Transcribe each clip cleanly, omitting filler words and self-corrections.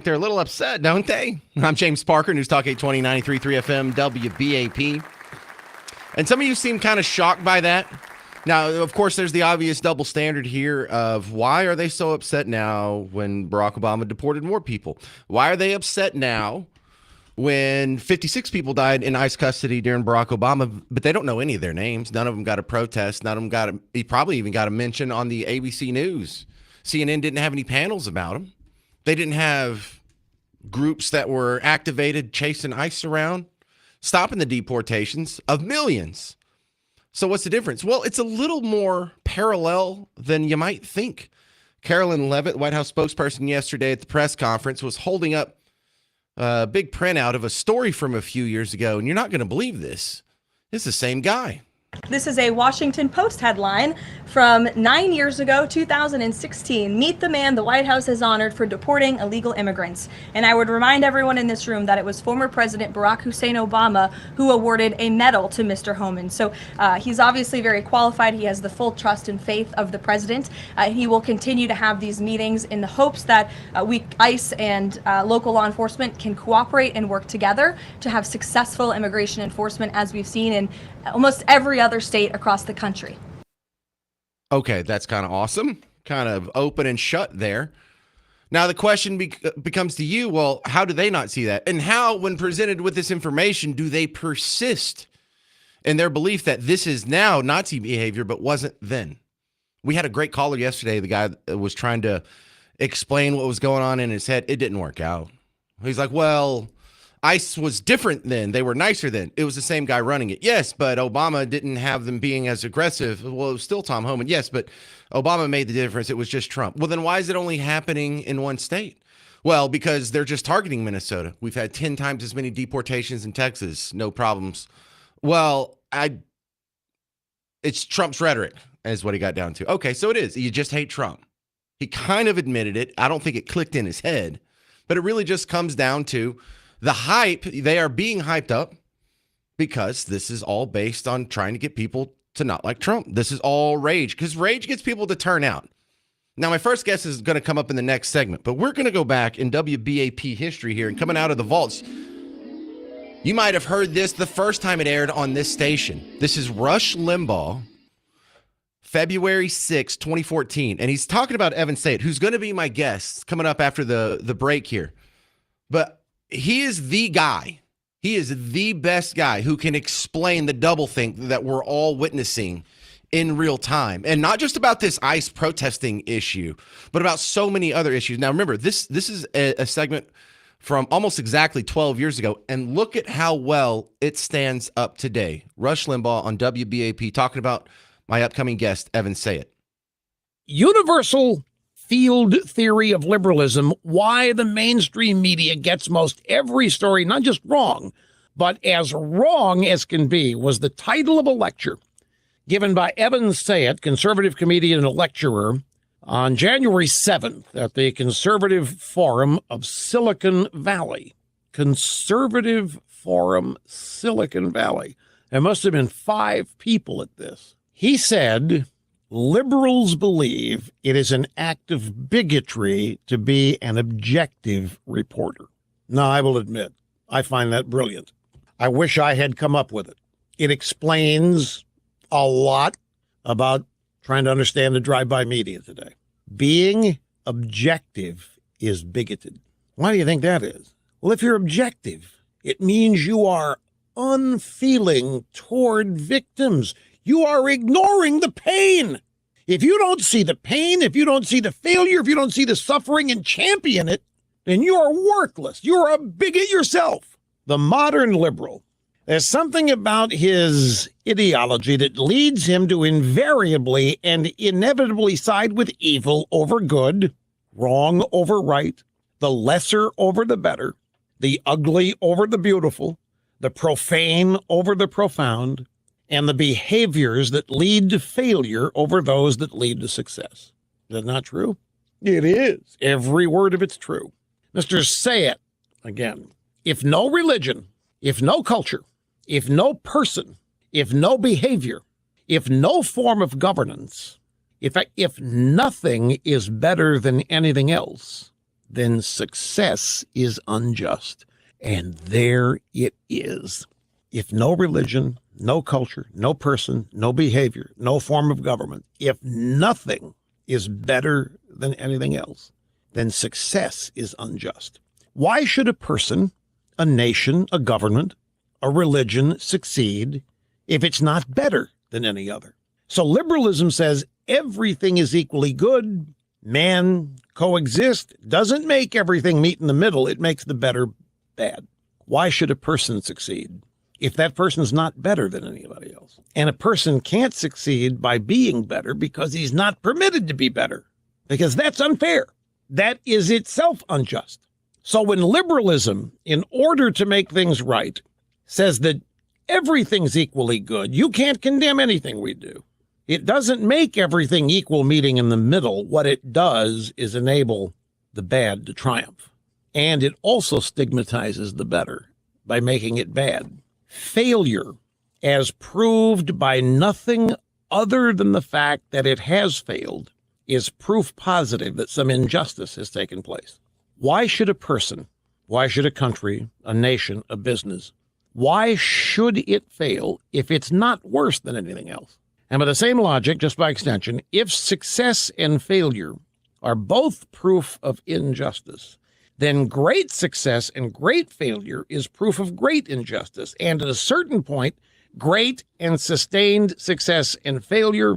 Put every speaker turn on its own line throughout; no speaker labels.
They're a little upset, don't they? I'm James Parker, News Talk 820 93.3 FM, WBAP. And some of you seem kind of shocked by that. Now, of course, there's the obvious double standard here of why are they so upset now when Barack Obama deported more people? Why are they upset now when 56 people died in ICE custody during Barack Obama, but they don't know any of their names? None of them got a protest. None of them he probably even got a mention on the ABC News. CNN didn't have any panels about them. They didn't have groups that were activated chasing ICE around, stopping the deportations of millions. So what's the difference? Well, it's a little more parallel than you might think. Carolyn Levitt, White House spokesperson, yesterday at the press conference was holding up a big printout of a story from a few years ago, and you're not going to believe this. It's the same guy.
This is a Washington Post headline from 9 years ago, 2016. Meet the man the White House has honored for deporting illegal immigrants. And I would remind everyone in this room that it was former President Barack Hussein Obama who awarded a medal to Mr. Homan. So he's obviously very qualified. He has the full trust and faith of the president. He will continue to have these meetings in the hopes that ICE and local law enforcement can cooperate and work together to have successful immigration enforcement, as we've seen in almost every other state across the country.
Okay, that's kind of awesome. Kind of open and shut there. Now the question becomes to you, well, how do they not see that? And how, when presented with this information, do they persist in their belief that this is now Nazi behavior but wasn't then? We had a great caller yesterday. The guy was trying to explain what was going on in his head. It didn't work out. He's like, well, ICE was different then. They were nicer then. It was the same guy running it. Yes, but Obama didn't have them being as aggressive. Well, it was still Tom Homan. Yes, but Obama made the difference. It was just Trump. Well, then why is it only happening in one state? Well, because they're just targeting Minnesota. We've had 10 times as many deportations in Texas. No problems. Well, it's Trump's rhetoric is what he got down to. Okay, so it is. You just hate Trump. He kind of admitted it. I don't think it clicked in his head, but it really just comes down to the hype. They are being hyped up because this is all based on trying to get people to not like Trump. This is all rage because rage gets people to turn out. Now, my first guess is going to come up in the next segment, but we're going to go back in WBAP history here and coming out of the vaults. You might have heard this the first time it aired on this station. This is Rush Limbaugh, February 6, 2014. And he's talking about Evan Sayet, who's going to be my guest coming up after the break here. But he is the guy. He is the best guy who can explain the doublethink that we're all witnessing in real time. And not just about this ICE protesting issue, but about so many other issues. Now, remember, this is a segment from almost exactly 12 years ago. And look at how well it stands up today. Rush Limbaugh on WBAP talking about my upcoming guest, Evan Sayet.
Universal field theory of liberalism, why the mainstream media gets most every story, not just wrong, but as wrong as can be, was the title of a lecture given by Evan Sayet, conservative comedian and lecturer, on January 7th at the Conservative Forum of Silicon Valley. Conservative Forum, Silicon Valley. There must have been 5 people at this. He said, liberals believe it is an act of bigotry to be an objective reporter. Now, I will admit, I find that brilliant. I wish I had come up with it. It explains a lot about trying to understand the drive-by media today. Being objective is bigoted. Why do you think that is? Well, if you're objective, it means you are unfeeling toward victims. You are ignoring the pain. If you don't see the pain, if you don't see the failure, if you don't see the suffering and champion it, then you are worthless. You're a bigot yourself. The modern liberal, there's something about his ideology that leads him to invariably and inevitably side with evil over good, wrong over right, the lesser over the better, the ugly over the beautiful, the profane over the profound, and the behaviors that lead to failure over those that lead to success. Is that not true? It is. Every word of it's true. Mr. Sayet, again, if no religion, if no culture, if no person, if no behavior, if no form of governance, if nothing is better than anything else, then success is unjust. And there it is. If no religion, no culture, no person, no behavior, no form of government, if nothing is better than anything else, then success is unjust. Why should a person, a nation, a government, a religion succeed if it's not better than any other? So liberalism says everything is equally good. Man coexist doesn't make everything meet in the middle. It makes the better bad. Why should a person succeed if that person's not better than anybody else? And a person can't succeed by being better because he's not permitted to be better, because that's unfair. That is itself unjust. So when liberalism, in order to make things right, says that everything's equally good, you can't condemn anything we do. It doesn't make everything equal meeting in the middle. What it does is enable the bad to triumph. And it also stigmatizes the better by making it bad. Failure, as proved by nothing other than the fact that it has failed, is proof positive that some injustice has taken place. Why should a person, why should a country, a nation, a business, why should it fail if it's not worse than anything else? And by the same logic, just by extension, if success and failure are both proof of injustice, then great success and great failure is proof of great injustice. And at a certain point, great and sustained success and failure,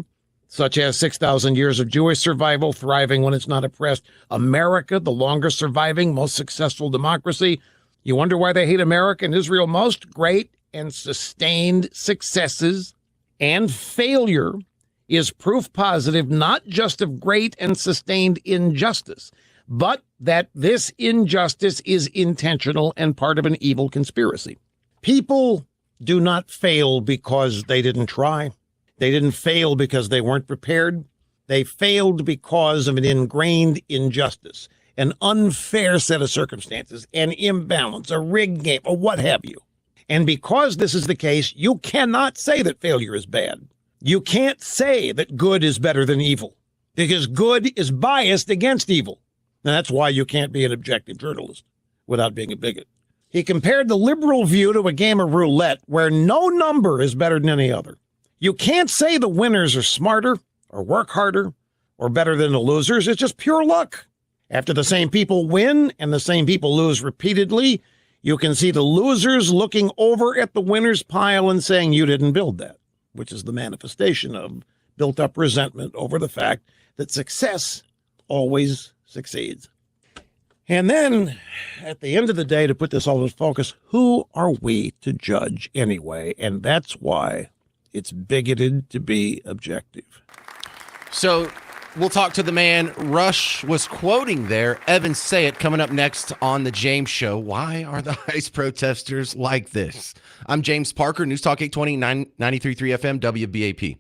such as 6,000 years of Jewish survival, thriving when it's not oppressed, America, the longest surviving, most successful democracy. You wonder why they hate America and Israel most? Great and sustained successes and failure is proof positive not just of great and sustained injustice, but that this injustice is intentional and part of an evil conspiracy. People do not fail because they didn't try. They didn't fail because they weren't prepared. They failed because of an ingrained injustice, an unfair set of circumstances, an imbalance, a rigged game, or what have you. And because this is the case, you cannot say that failure is bad. You can't say that good is better than evil, because good is biased against evil. And that's why you can't be an objective journalist without being a bigot. He compared the liberal view to a game of roulette where no number is better than any other. You can't say the winners are smarter or work harder or better than the losers. It's just pure luck. After the same people win and the same people lose repeatedly, you can see the losers looking over at the winner's pile and saying, you didn't build that, which is the manifestation of built-up resentment over the fact that success always succeeds. And then, at the end of the day, to put this all in focus, who are we to judge anyway? And that's why it's bigoted to be objective.
So we'll talk to the man Rush was quoting there, Evan Sayet, coming up next on The James Show. Why are the ICE protesters like this? I'm James Parker, News Talk 820, 93.3 FM, WBAP.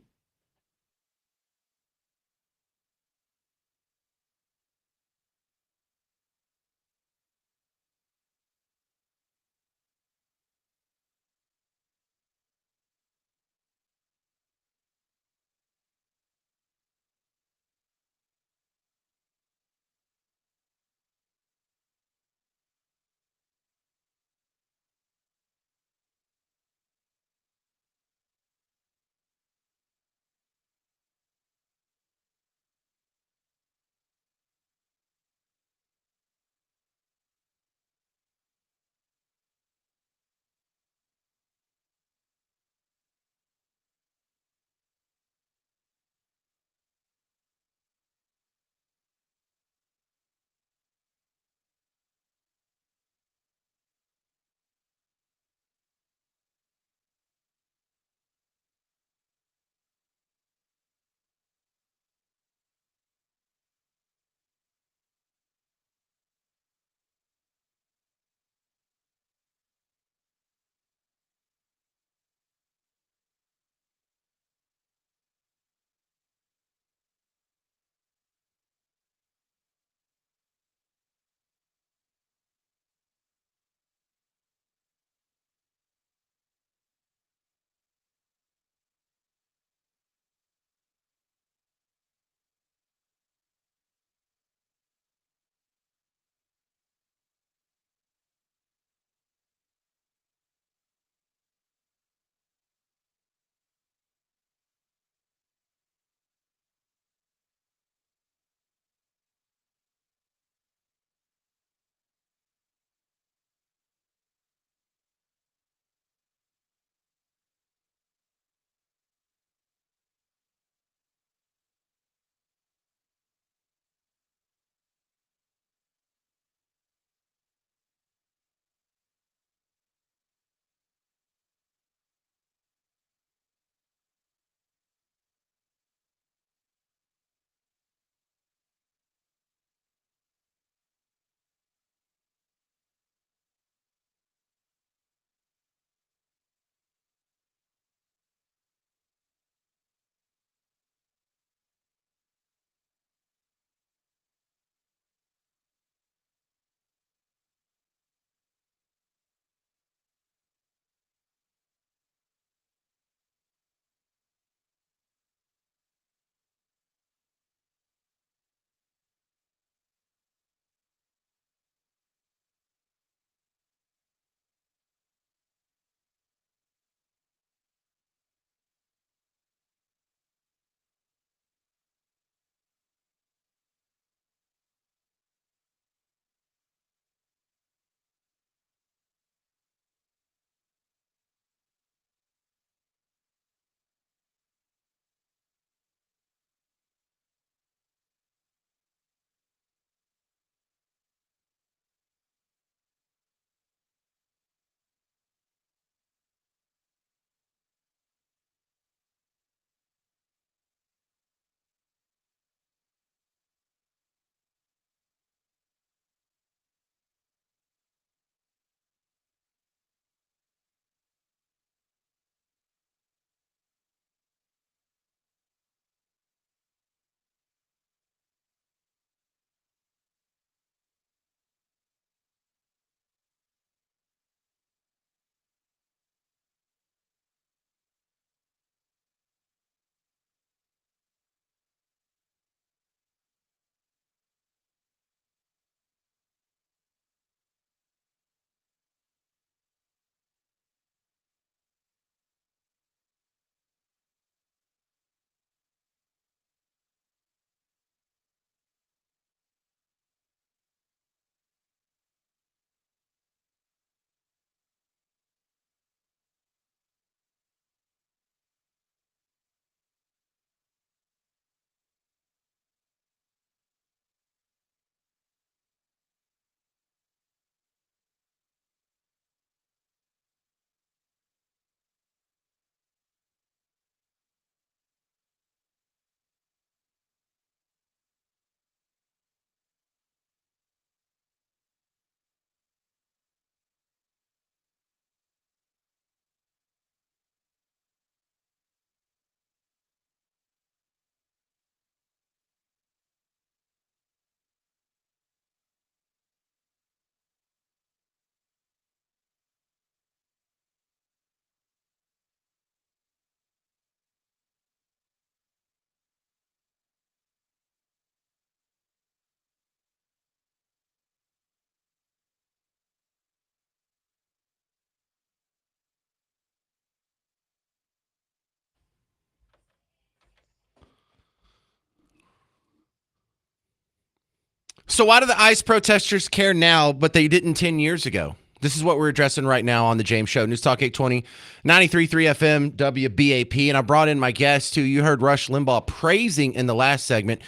So why do the ICE protesters care now, but they didn't 10 years ago? This is what we're addressing right now on the James Show. News Talk 820, 93.3 FM, WBAP. And I brought in my guest, who you heard Rush Limbaugh praising in the last segment,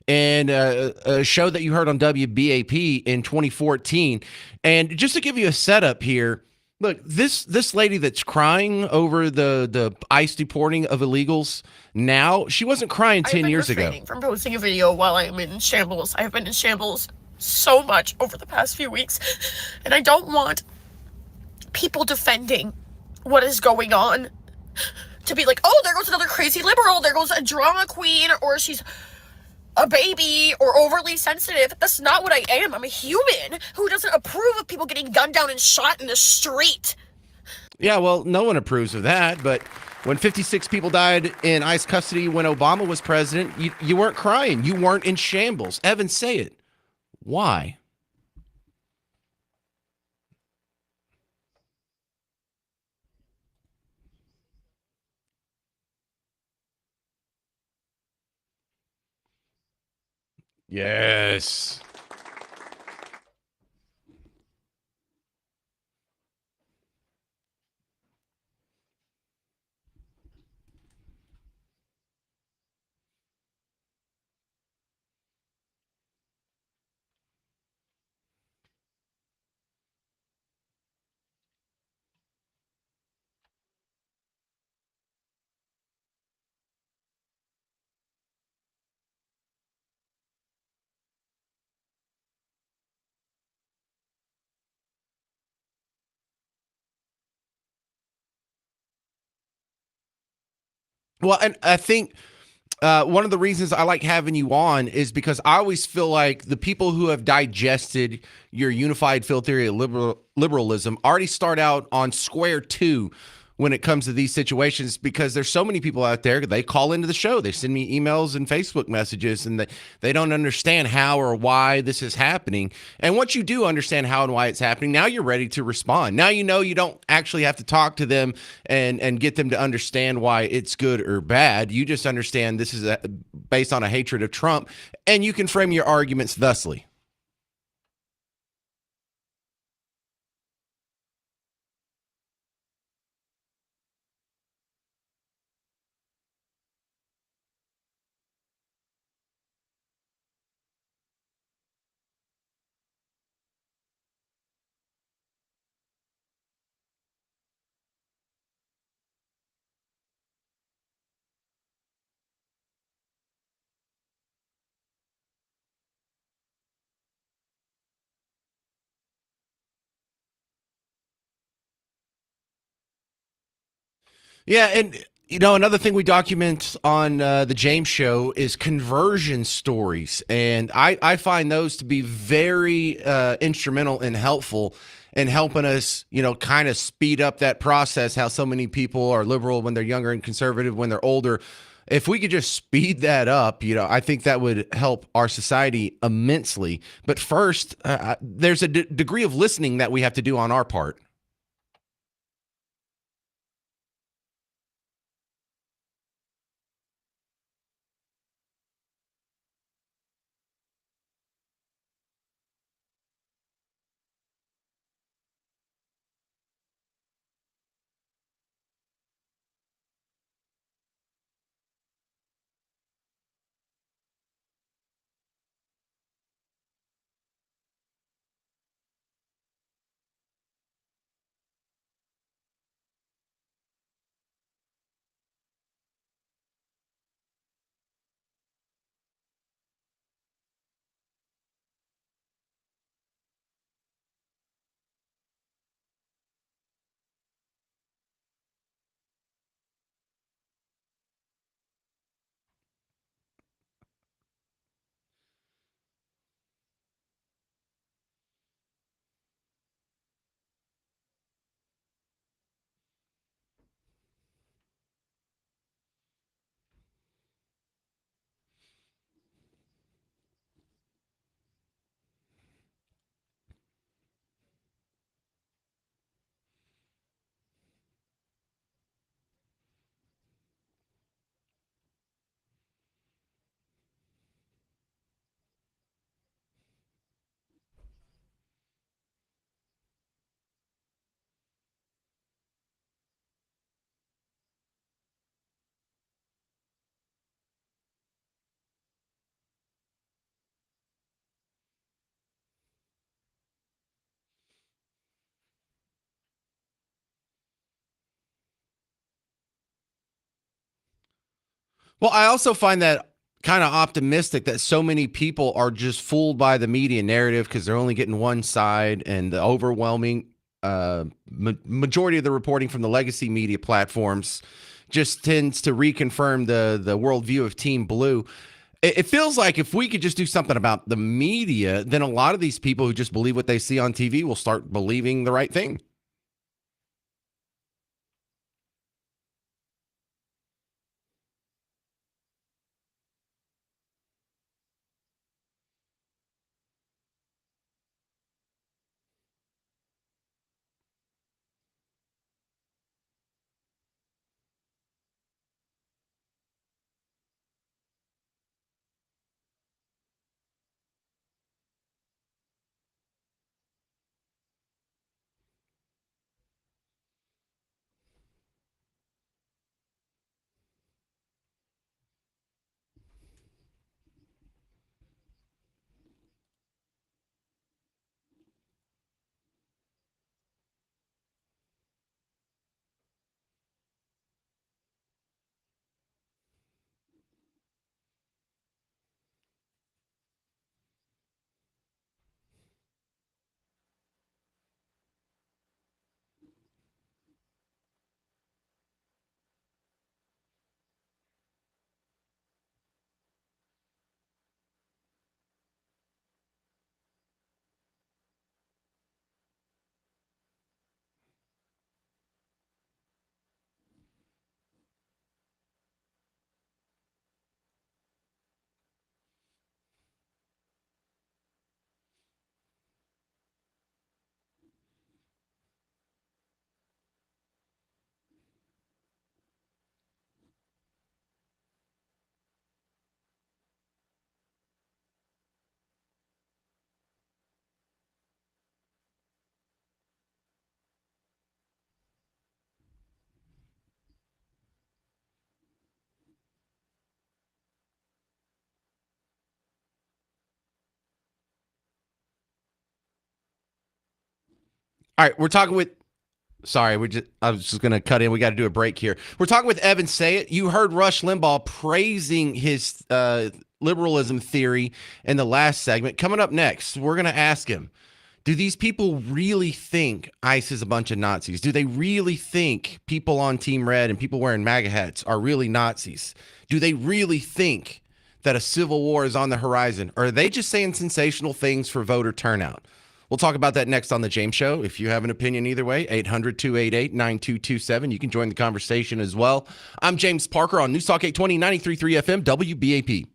and a show that you heard on WBAP in 2014. And just to give you a setup here, look, this lady that's crying over the ICE deporting of illegals now, she wasn't crying 10 years ago.
I've been refraining from posting a video while I'm in shambles. I have been in shambles so much over the past few weeks, and I don't want people defending what is going on to be like, oh, there goes another crazy liberal, there goes a drama queen, or she's a baby, or overly sensitive. That's not what I am. I'm a human who doesn't approve of people getting gunned down and shot in the street.
Yeah, well, no one approves of that, but when 56 people died in ICE custody when Obama was president, you weren't crying. You weren't in shambles. Evan, say it. Why? Yes. Well, and I think one of the reasons I like having you on is because I always feel like the people who have digested your unified field theory of liberalism already start out on square two when it comes to these situations, because there's so many people out there, they call into the show, they send me emails and Facebook messages, and they don't understand how or why this is happening. And once you do understand how and why it's happening, now you're ready to respond. Now you know you don't actually have to talk to them and get them to understand why it's good or bad. You just understand this is based on a hatred of Trump, and you can frame your arguments thusly. Yeah, and another thing we document on the James Show is conversion stories, and I find those to be very instrumental and helpful in helping us, kind of speed up that process. How so many people are liberal when they're younger and conservative when they're older. If we could just speed that up, I think that would help our society immensely. But first, there's a degree of listening that we have to do on our part. Well, I also find that kind of optimistic that so many people are just fooled by the media narrative because they're only getting one side, and the overwhelming majority of the reporting from the legacy media platforms just tends to reconfirm the worldview of Team Blue. It feels like if we could just do something about the media, then a lot of these people who just believe what they see on TV will start believing the right thing. All right, we're talking with. Sorry, I was just going to cut in. We got to do a break here. We're talking with Evan Sayet. You heard Rush Limbaugh praising his liberalism theory in the last segment. Coming up next, we're going to ask him, do these people really think ICE is a bunch of Nazis? Do they really think people on Team Red and people wearing MAGA hats are really Nazis? Do they really think that a civil war is on the horizon? Or are they just saying sensational things for voter turnout? We'll talk about that next on The James Show. If you have an opinion either way, 800-288-9227. You can join the conversation as well. I'm James Parker on News Talk 820, 93.3 FM, WBAP.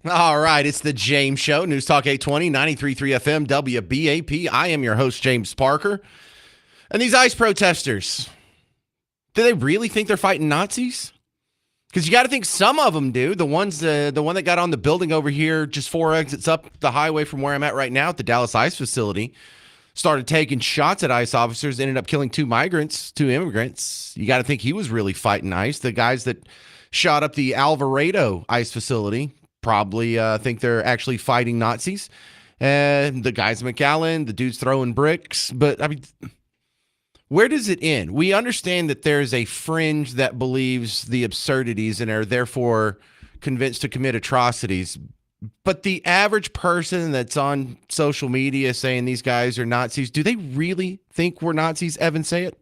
All right, it's the James Show, News Talk 820, 93.3 FM, WBAP. I am your host, James Parker. And these ICE protesters, do they really think they're fighting Nazis? Because you got to think some of them do. The one that got on the building over here, just 4 exits up the highway from where I'm at right now at the Dallas ICE facility, started taking shots at ICE officers, ended up killing 2 immigrants. You got to think he was really fighting ICE. The guys that shot up the Alvarado ICE facility probably think they're actually fighting Nazis. And the guys in McAllen, the dudes throwing bricks. But, I mean, where does it end? We understand that there's a fringe that believes the absurdities and are therefore convinced to commit atrocities. But the average person that's on social media saying these guys are Nazis, do they really think we're Nazis? Evan, say it.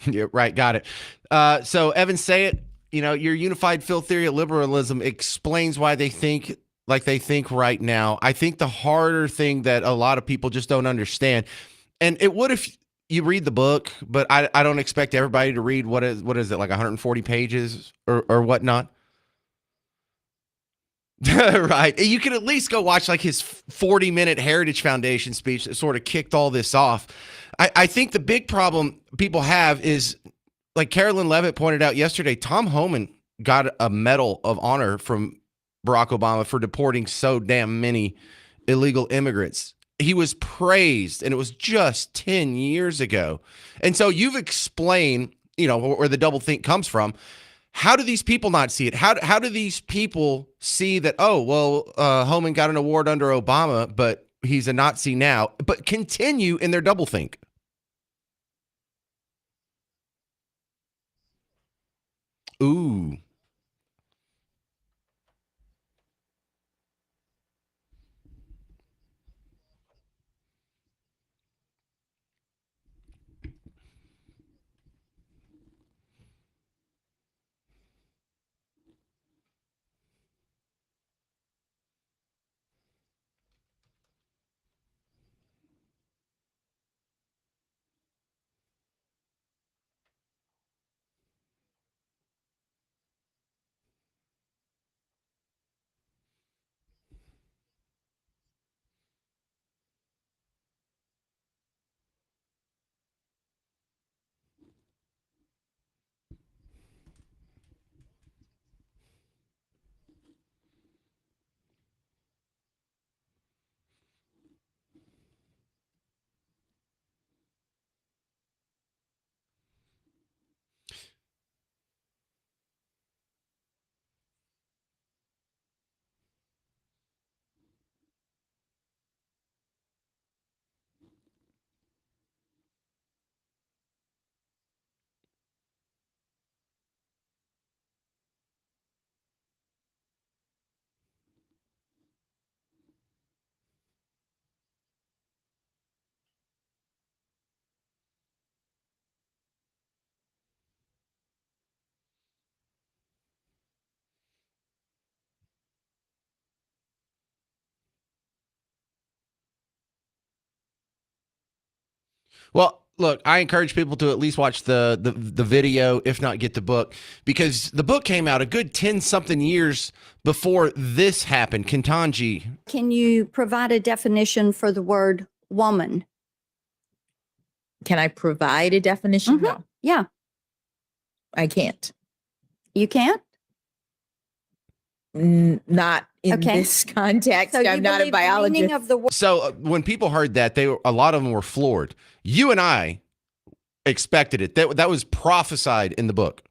Yeah, right. Got it. So, Evan, say it. Your unified field theory of liberalism explains why they think like they think right now. I think the harder thing that a lot of people just don't understand, and it would if you read the book, but I don't expect everybody to read what is it, like 140 pages or whatnot. Right. You could at least go watch like his 40-minute Heritage Foundation speech that sort of kicked all this off. I think the big problem people have is, like Carolyn Levitt pointed out yesterday, Tom Homan got a Medal of Honor from Barack Obama for deporting so damn many illegal immigrants. He was praised, and it was just 10 years ago. And so you've explained, where the double think comes from. How do these people not see it? How do these people see that, oh, well, Homan got an award under Obama, but he's a Nazi now, but continue in their doublethink? Ooh. Well, Look, I encourage people to at least watch the video, if not get the book, because the book came out a good 10 something years before this happened. Ketanji,
Can you provide a definition for the word woman?
Can I provide a definition?
Mhm.
No,
Yeah,
I can't.
you can't?
Not in
Okay.
this context.
So you
I'm not a
believe the meaning
biologist.
of the word.
so when people heard that, a lot of them were floored. You and I expected it. That was prophesied in the book.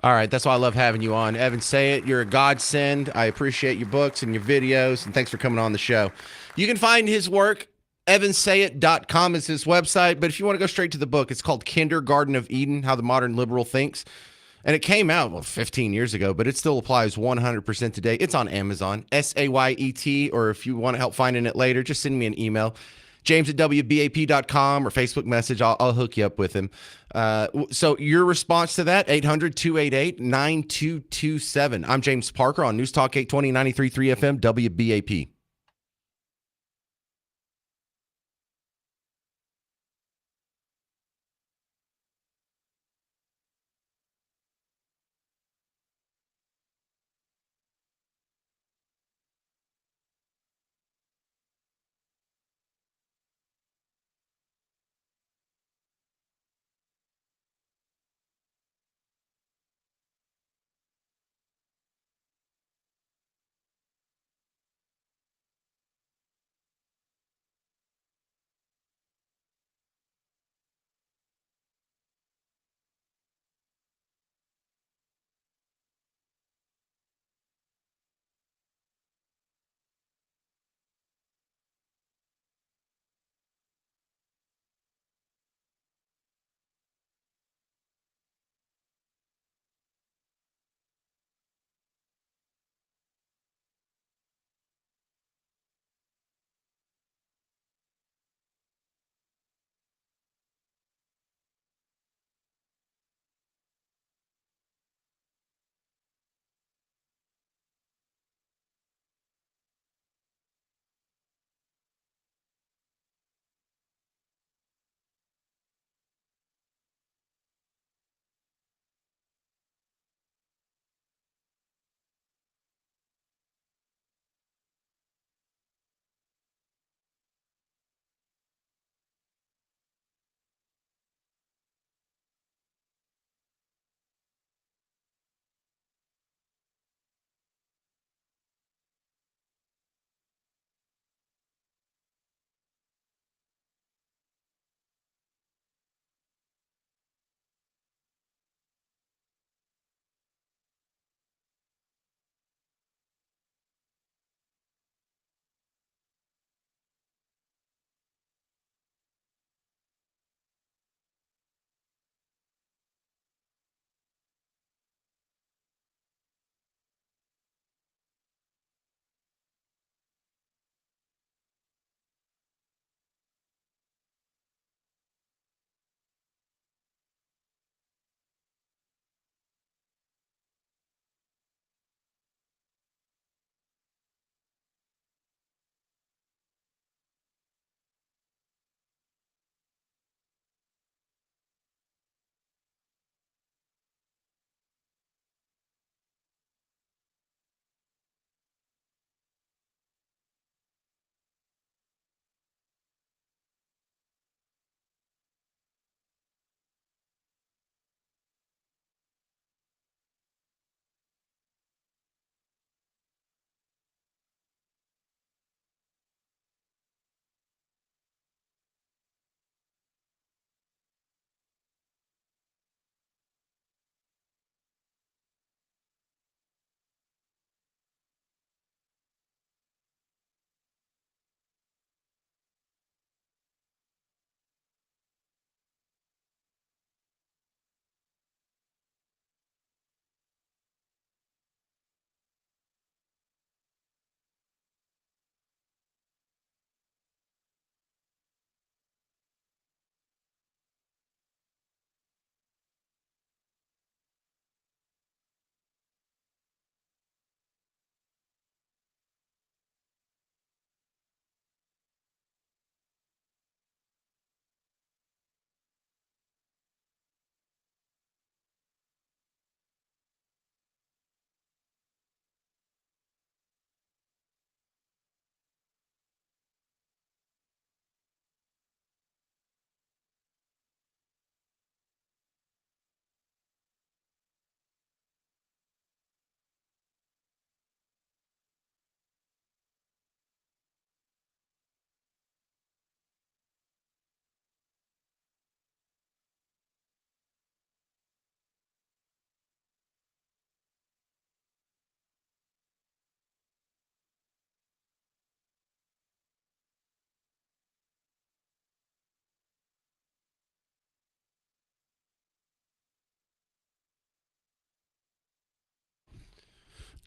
All right, that's why I love having you on. Evan Sayet, you're a godsend. I appreciate your books and your videos, and thanks for coming on the show. You can find his work, evansayet.com is his website, but if you want to go straight to the book, it's called Kindergarten of Eden, How the Modern Liberal Thinks. And it came out, 15 years ago, but it still applies 100% today. It's on Amazon, Sayet, or if you want to help finding it later, just send me an email. James at WBAP.com or Facebook message. I'll hook you up with him. So your response to that, 800-288-9227. I'm James Parker on News Talk 820, 93.3 FM, WBAP.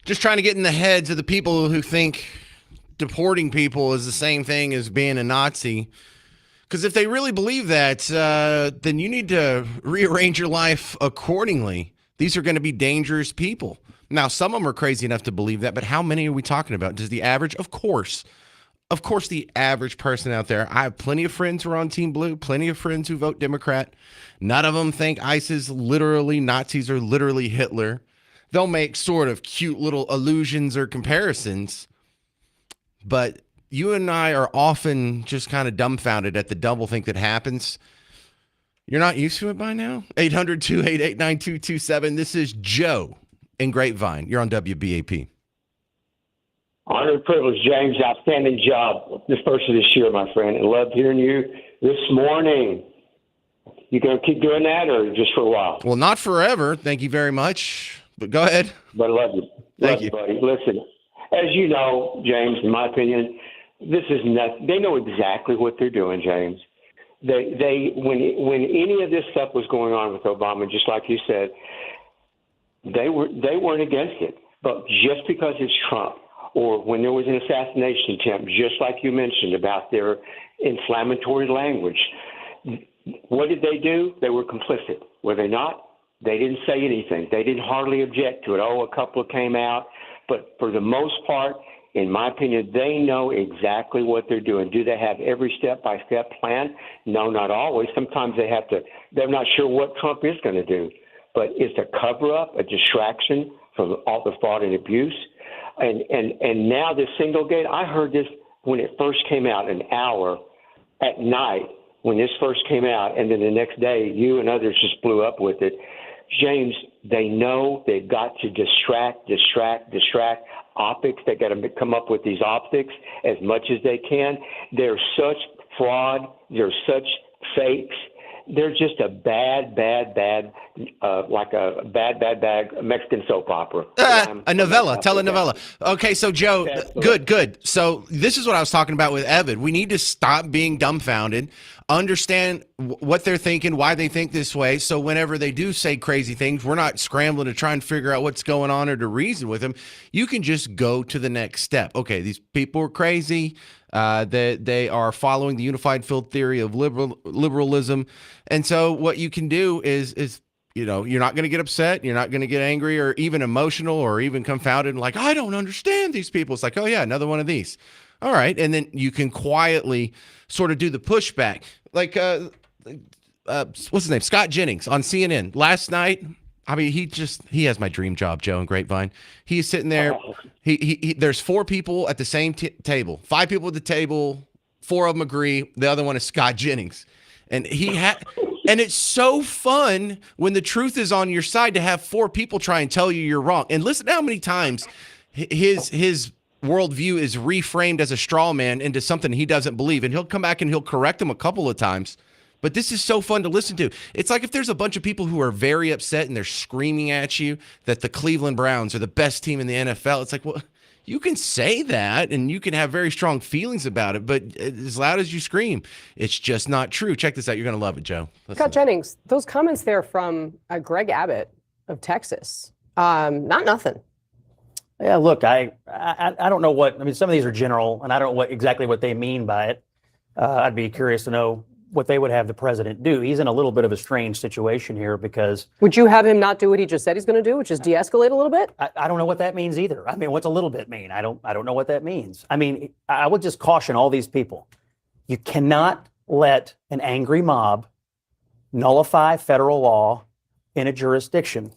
Just trying to get in the heads of the people who think deporting people is the same thing as being a Nazi. Because if they really believe that, then you need to rearrange your life accordingly. These are going to be dangerous people. Now, some of them are crazy enough to believe that, but how many are we talking about? Does the average? Of course, the average person out there. I have plenty of friends who are on Team Blue, plenty of friends who vote Democrat. None of them think ICE is literally Nazis or literally Hitler. They'll make sort of cute little allusions or comparisons, but you and I are often just kind of dumbfounded at the doublethink that happens. You're not used to it by now? 800-288-9227. This is Joe in Grapevine. You're on WBAP.
Honor and privilege, James. Outstanding job this first of this year, my friend. I loved hearing you this morning. You going to keep doing that or just for a while?
Well, not forever. Thank you very much. But go ahead.
But I love you.
Thank you,
buddy. Listen, as you know, James, in my opinion, this is nothing. They know exactly what they're doing, James. When any of this stuff was going on with Obama, just like you said, they weren't against it. But just because it's Trump, or when there was an assassination attempt, just like you mentioned about their inflammatory language, what did they do? They were complicit, were they not? They didn't say anything. They didn't hardly object to it. Oh, a couple came out. But for the most part, in my opinion, they know exactly what they're doing. Do they have every step-by-step plan? No, not always. Sometimes they're not sure what Trump is going to do. But it's a cover-up, a distraction from all the fraud and abuse. And now this single gate, I heard this when it first came out, an hour at night when this first came out, and then the next day you and others just blew up with it. James, they know they've got to distract optics. They got to come up with these optics as much as they can. They're such fraud. They're such fakes. They're just a bad Mexican soap opera.
A novella, telenovela. Okay, so Joe, good. So this is what I was talking about with Evan. We need to stop being dumbfounded, understand what they're thinking, why they think this way. So whenever they do say crazy things, we're not scrambling to try and figure out what's going on or to reason with them. You can just go to the next step. Okay, these people are crazy. They are following the unified field theory of liberalism. And so what you can do is you're not going to get upset. You're not going to get angry or even emotional or even confounded and like, I don't understand these people. It's like, oh yeah, another one of these. All right. And then you can quietly sort of do the pushback. Like, what's his name? Scott Jennings on CNN last night. I mean, he has my dream job, Joe, in Grapevine. He's sitting there. There's 4 people at the same table, 5 people at the table, 4 of them agree. The other one is Scott Jennings. And and it's so fun when the truth is on your side to have 4 people try and tell you you're wrong. And listen to how many times his worldview is reframed as a straw man into something he doesn't believe. And he'll come back and he'll correct them a couple of times. But this is so fun to listen to. It's like if there's a bunch of people who are very upset and they're screaming at you that the Cleveland Browns are the best team in the NFL. It's like, well, you can say that and you can have very strong feelings about it, but as loud as you scream, it's just not true. Check this out. You're going to love it, Joe.
Scott Jennings, those comments there from Greg Abbott of Texas, not nothing.
Yeah, look, I don't know what, I mean, some of these are general, and I don't know exactly what they mean by it. I'd be curious to know what they would have the president do. He's in a little bit of a strange situation here because...
Would you have him not do what he just said he's going to do, which is de-escalate a little bit?
I don't know what that means either. I mean, what's a little bit mean? I don't know what that means. I mean, I would just caution all these people. You cannot let an angry mob nullify federal law in a jurisdiction.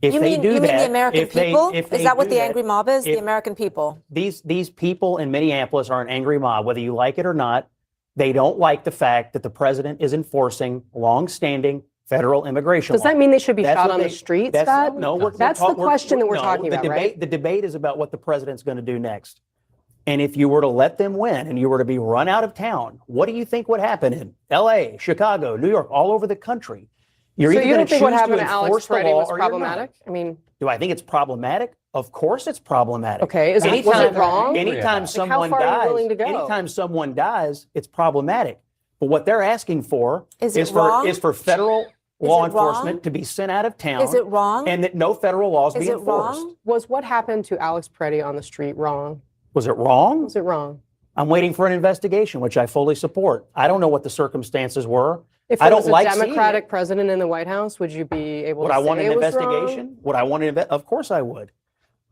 If
you
they
mean,
do
you
that,
mean the American people? Is that what the angry mob is? The
if
American people?
These people in Minneapolis are an angry mob, whether you like it or not. They don't like the fact that the president is enforcing long-standing federal immigration law.
Does that mean they should be shot on the street, Scott?
No,
that's the question that we're talking about, right?
The debate is about what the president's going to do next. And if you were to let them win and you were to be run out of town, what do you think would happen in L.A., Chicago, New York, all over the country?
So you don't think what happened to Alex Peretti was problematic? I mean,
do I think it's problematic? Of course it's problematic.
Okay, was it wrong?
Anytime someone dies, it's problematic. But what they're asking for is for federal law
it wrong?
enforcement to be sent out of town.
Is it wrong?
And that no federal laws
Is
be
it
enforced.
wrong?
Was what happened to Alex Preddy on the street wrong?
Was it wrong?
Was it wrong?
I'm waiting for an investigation, which I fully support. I don't know what the circumstances were.
If
I
it
don't
was a
like seeing
Democratic
it.
president in the White House, would you be able
Would
to
I
say
want an
it was wrong?
investigation? Would I want an Of course I would.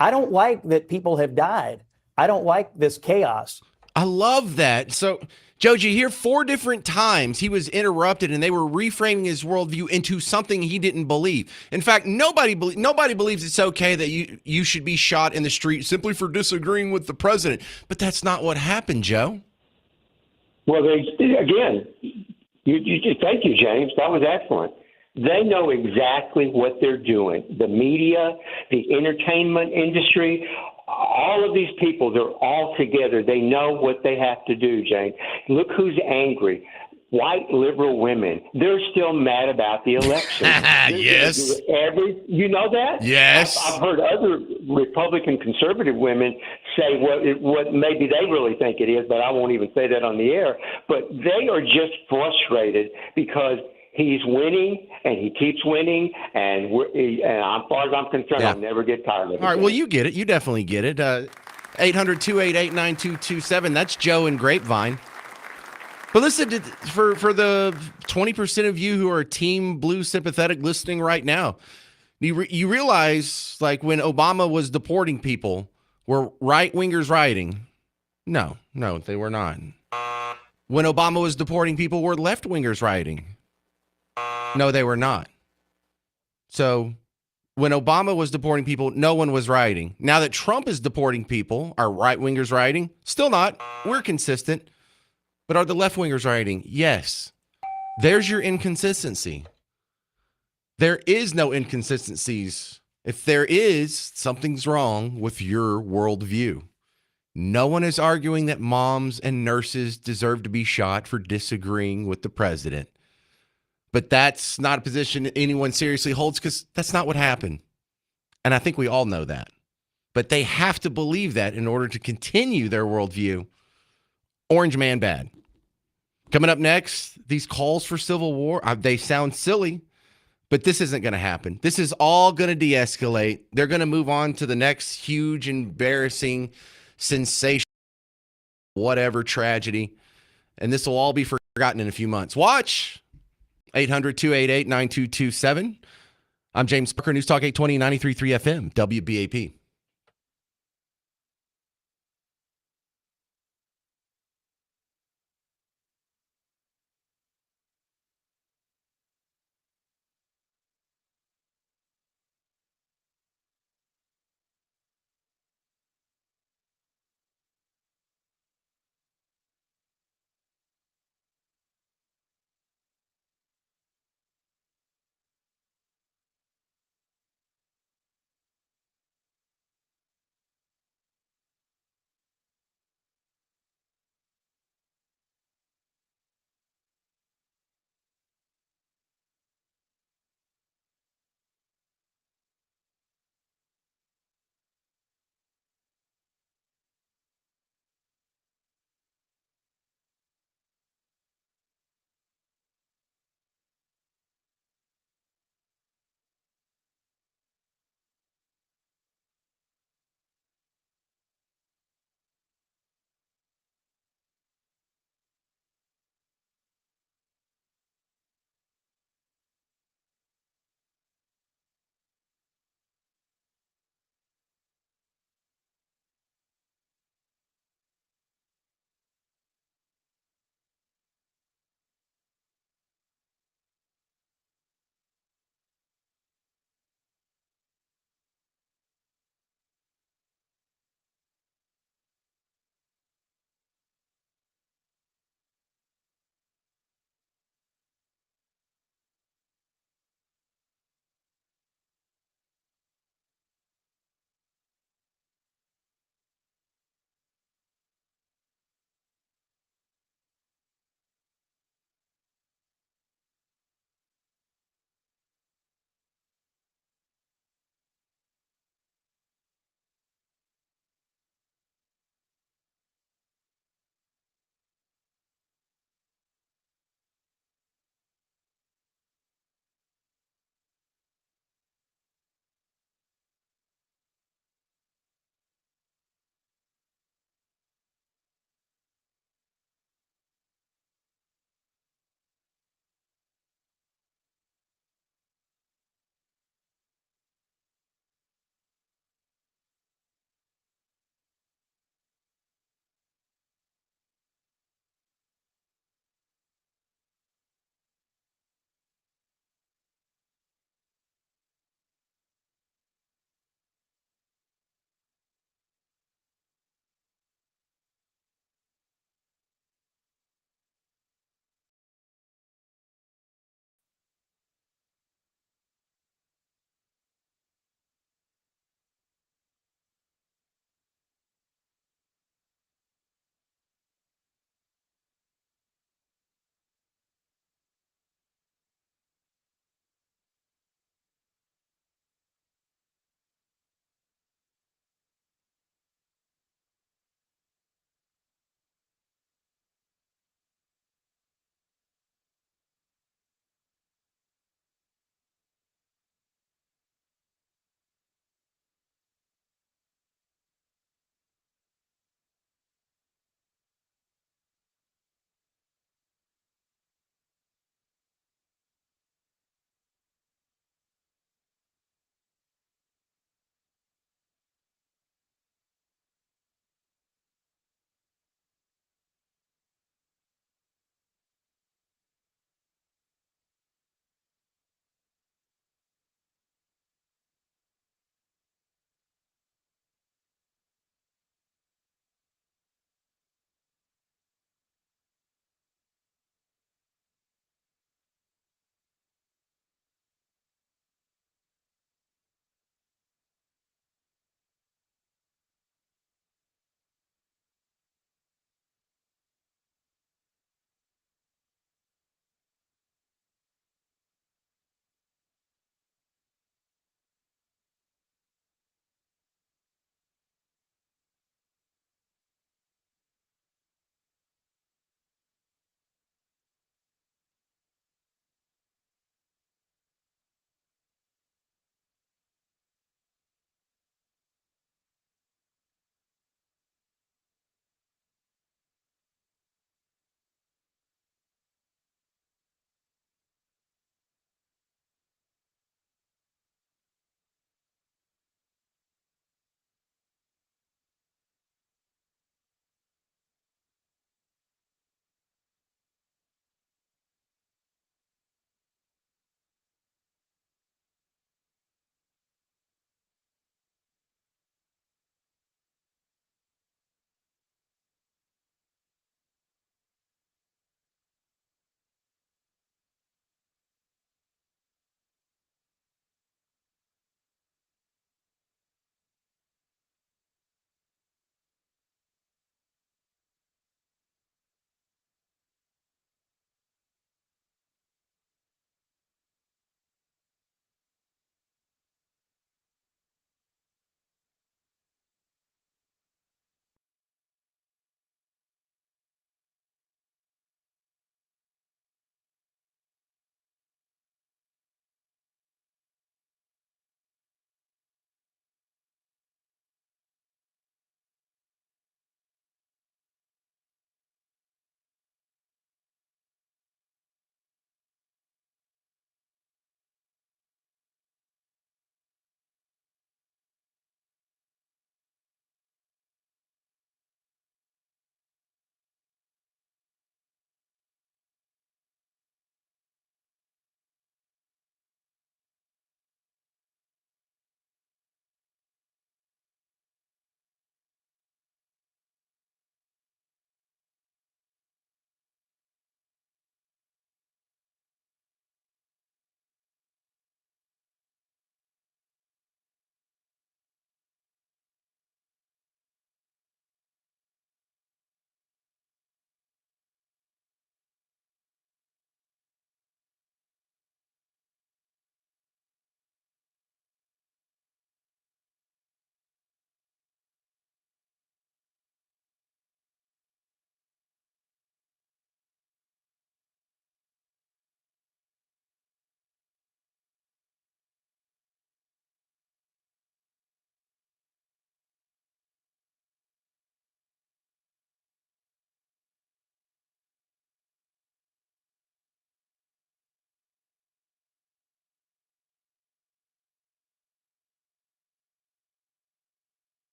I don't like that people have died. I don't like this chaos.
I love that. So, Joji, here 4 different times he was interrupted and they were reframing his worldview into something he didn't believe. In fact, nobody believes it's okay that you should be shot in the street simply for disagreeing with the president. But that's not what happened, Joe.
Well, again, thank you, James. That was excellent. They know exactly what they're doing. The media, the entertainment industry, all of these people, they're all together. They know what they have to do, James. Look who's angry. White liberal women. They're still mad about the election.
Yes.
You know that?
Yes.
I've heard other Republican conservative women say what maybe they really think it is, but I won't even say that on the air. But they are just frustrated because he's winning and he keeps winning, and as far as I'm concerned,
Yeah.
I'll never get tired of it.
All right. Well, you get it. You definitely get it. 800-288-9227. That's Joe in Grapevine. But listen, for the 20% of you who are Team Blue sympathetic listening right now, you realize, like, when Obama was deporting people, were right-wingers rioting? No, they were not. When Obama was deporting people, were left-wingers rioting? No, they were not. So when Obama was deporting people, no one was rioting. Now that Trump is deporting people, are right-wingers rioting? Still not. We're consistent. But are the left-wingers rioting? Yes. There's your inconsistency. There is no inconsistencies. If there is, something's wrong with your worldview. No one is arguing that moms and nurses deserve to be shot for disagreeing with the president. But that's not a position anyone seriously holds, because that's not what happened. And I think we all know that. But they have to believe that in order to continue their worldview. Orange man bad. Coming up next, these calls for civil war, they sound silly, but this isn't going to happen. This is all going to de-escalate. They're going to move on to the next huge, embarrassing, sensational, whatever tragedy. And this will all be forgotten in a few months. Watch 800-288-9227. I'm James Parker, News Talk 820, 93.3 FM, WBAP.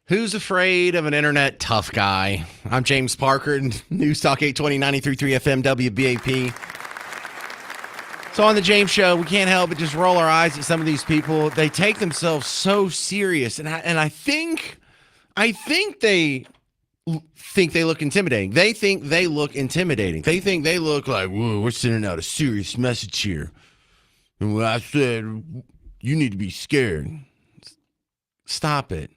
Who's afraid of an internet tough guy? I'm James Parker, News Talk 820 93.3 FM WBAP. So on the James Show, we can't help but just roll our eyes at some of these people. They take themselves so serious, and I think they think they look intimidating. They think they look intimidating. They think they look like, whoa, we're sending out a serious message here. And when I said, you need to be scared. Stop it.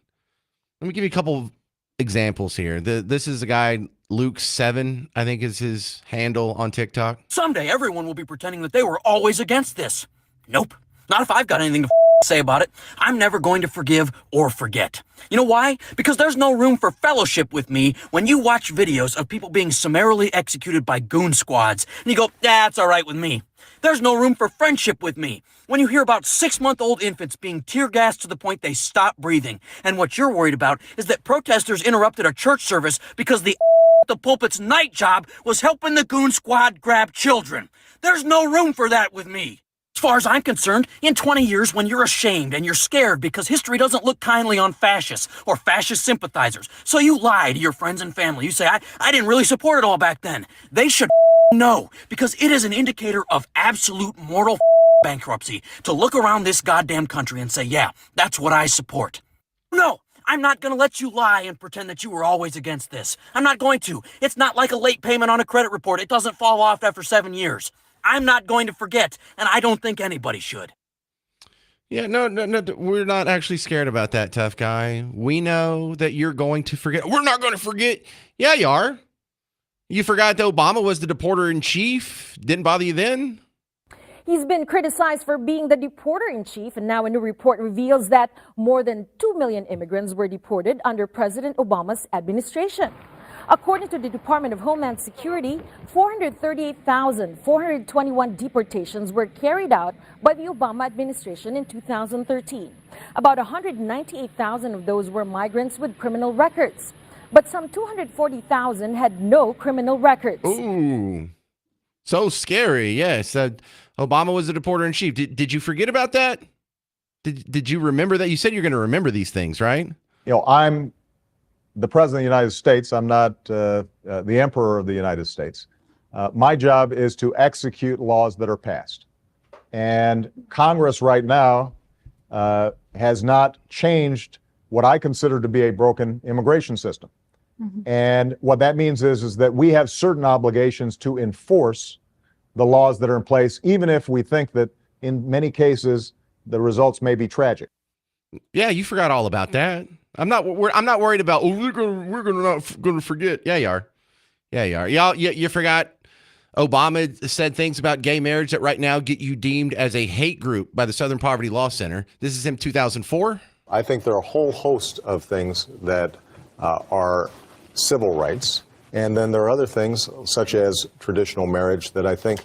Let me give you a couple of examples here. This is a guy, Luke7, I think is his handle on TikTok.
Someday everyone will be pretending that they were always against this. Nope. Not if I've got anything to say about it. I'm never going to forgive or forget. You know why? Because there's no room for fellowship with me when you watch videos of people being summarily executed by goon squads and you go, that's all right with me. There's no room for friendship with me when you hear about 6-month-old infants being tear-gassed to the point they stop breathing. And what you're worried about is that protesters interrupted a church service because the pulpit's night job was helping the goon squad grab children. There's no room for that with me. As far as I'm concerned, in 20 years, when you're ashamed and you're scared because history doesn't look kindly on fascists or fascist sympathizers, so you lie to your friends and family. You say, I didn't really support it all back then. They should know, because it is an indicator of absolute moral bankruptcy to look around this goddamn country and say, yeah, that's what I support. No, I'm not going to let you lie and pretend that you were always against this. I'm not going to. It's not like a late payment on a credit report. It doesn't fall off after 7 years. I'm not going to forget, and I don't think anybody should.
Yeah, no, we're not actually scared about that, tough guy. We know that you're going to forget. We're not going to forget. Yeah, you are. You forgot that Obama was the deporter-in-chief. Didn't bother you then?
He's been criticized for being the deporter-in-chief, and now a new report reveals that more than 2 million immigrants were deported under President Obama's administration. According to the Department of Homeland Security, 438,421 deportations were carried out by the Obama administration in 2013. About 198,000 of those were migrants with criminal records, but some 240,000 had no criminal records.
Ooh, so scary. Yes, Obama was the deporter-in-chief. Did you forget about that? Did you remember that? You said you're going to remember these things, right?
You know, I'm the President of the United States. I'm not the Emperor of the United States. My job is to execute laws that are passed. And Congress right now has not changed what I consider to be a broken immigration system. Mm-hmm. And what that means is that we have certain obligations to enforce the laws that are in place, even if we think that in many cases the results may be tragic.
Yeah, you forgot all about that. I'm not worried about. Oh, we're gonna forget. Yeah, you are. Yeah, you are. Y'all, you forgot. Obama said things about gay marriage that right now get you deemed as a hate group by the Southern Poverty Law Center. This is in 2004.
I think there are a whole host of things that are civil rights, and then there are other things such as traditional marriage that I think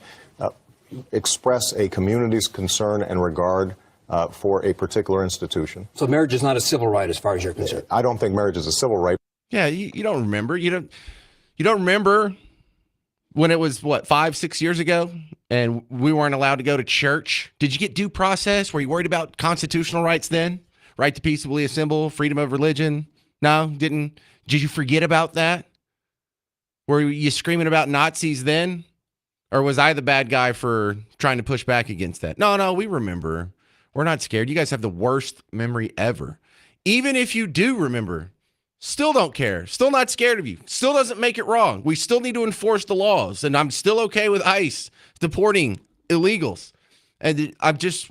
express a community's concern and regard for a particular institution.
So marriage is not a civil right as far as you're concerned?
I don't think marriage is a civil right.
Yeah, you don't remember. You don't remember when it was, 5-6 years ago, and we weren't allowed to go to church? Did you get due process? Were you worried about constitutional rights then? Right to peaceably assemble, freedom of religion? No, didn't. Did you forget about that? Were you screaming about Nazis then? Or was I the bad guy for trying to push back against that? No, we remember. We're not scared. You guys have the worst memory ever. Even if you do remember, still don't care. Still not scared of you. Still doesn't make it wrong. We still need to enforce the laws. And I'm still okay with ICE deporting illegals. And I'm just,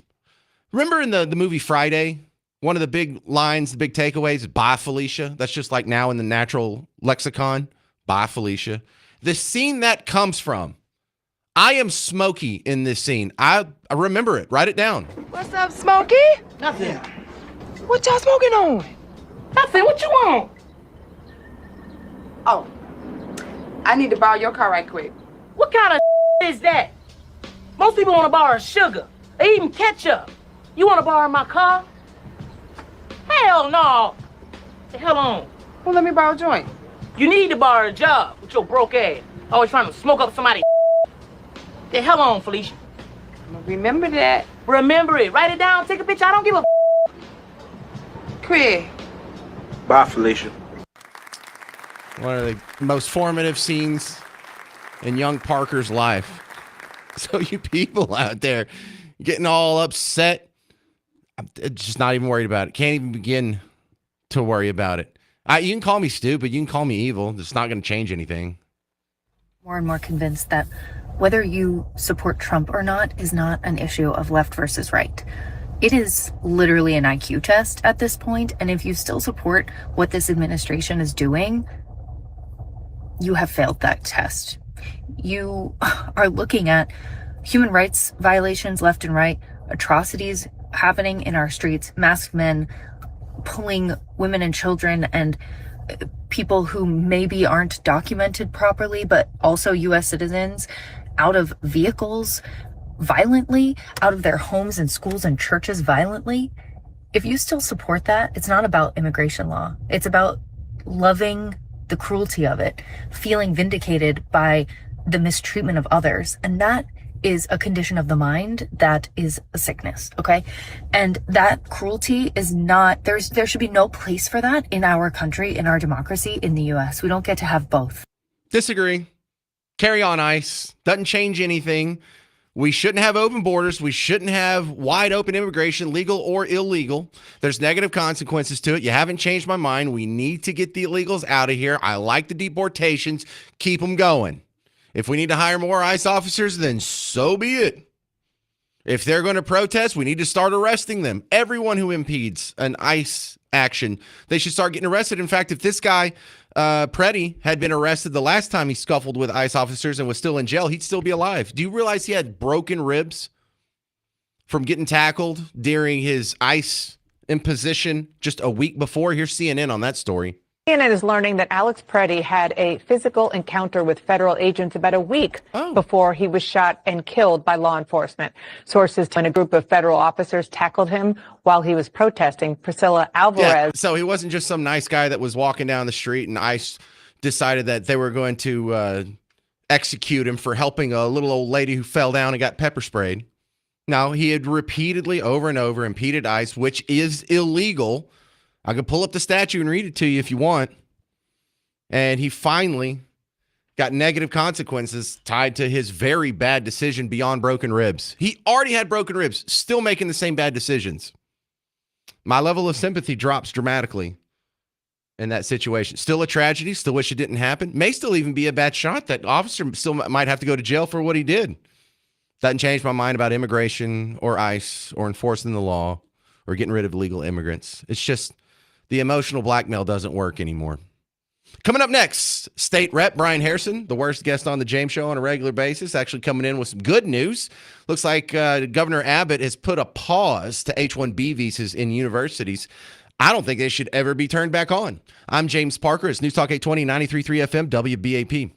remember in the movie Friday, one of the big lines, the big takeaways is bye, Felicia. That's just like now in the natural lexicon. Bye, Felicia. The scene that comes from, I am Smokey in this scene. I remember it. Write it down.
What's up, Smokey? Nothing. What y'all smoking on? Nothing. What you want? Oh, I need to borrow your car right quick. What kind of is that? Most people want to borrow sugar or even ketchup. You want to borrow my car? Hell no. The hell on. Well, let me borrow a joint. You need to borrow a job with your broke ass. Always trying to smoke up somebody's. The hell on, Felicia. Remember that. Remember it. Write it down. Take a picture. I don't give a. Craig.
Bye, Felicia.
One of the most formative scenes in young Parker's life. So you people out there getting all upset, I'm just not even worried about it. Can't even begin to worry about it. You can call me stupid. You can call me evil. It's not going to change anything.
More and more convinced that whether you support Trump or not is not an issue of left versus right. It is literally an IQ test at this point, and if you still support what this administration is doing, you have failed that test. You are looking at human rights violations left and right, atrocities happening in our streets, masked men pulling women and children and people who maybe aren't documented properly, but also U.S. citizens, out of vehicles violently, out of their homes and schools and churches violently. If you still support that, it's not about immigration law. It's about loving the cruelty of it, feeling vindicated by the mistreatment of others. And that is a condition of the mind that is a sickness, okay? And that cruelty is not, there should be no place for that in our country, in our democracy, in the US. We don't get to have both.
Disagree. Carry on, ICE. Doesn't change anything. We shouldn't have open borders. We shouldn't have wide open immigration, legal or illegal. There's negative consequences to it. You haven't changed my mind. We need to get the illegals out of here. I like the deportations. Keep them going. If we need to hire more ICE officers, then so be it. If they're going to protest, we need to start arresting them. Everyone who impedes an ICE action, they should start getting arrested. In fact, if this guy, Preddy, had been arrested the last time he scuffled with ICE officers and was still in jail, he'd still be alive. Do you realize he had broken ribs from getting tackled during his ICE imposition just a week before? Here's CNN on that story.
CNN is learning that Alex Preddy had a physical encounter with federal agents about a week before he was shot and killed by law enforcement. Sources tell a group of federal officers tackled him while he was protesting. Priscilla Alvarez.
Yeah, so he wasn't just some nice guy that was walking down the street and ICE decided that they were going to execute him for helping a little old lady who fell down and got pepper sprayed. No, he had repeatedly over and over impeded ICE, which is illegal. I could pull up the statute and read it to you if you want. And he finally got negative consequences tied to his very bad decision beyond broken ribs. He already had broken ribs, still making the same bad decisions. My level of sympathy drops dramatically in that situation. Still a tragedy, still wish it didn't happen. May still even be a bad shot. That officer still might have to go to jail for what he did. Doesn't change my mind about immigration or ICE or enforcing the law or getting rid of illegal immigrants. It's just the emotional blackmail doesn't work anymore. Coming up next, State Rep Brian Harrison, the worst guest on the James Show on a regular basis, actually coming in with some good news. Looks like Governor Abbott has put a pause to H-1B visas in universities. I don't think they should ever be turned back on. I'm James Parker. It's News Talk 820, 93.3 FM, WBAP.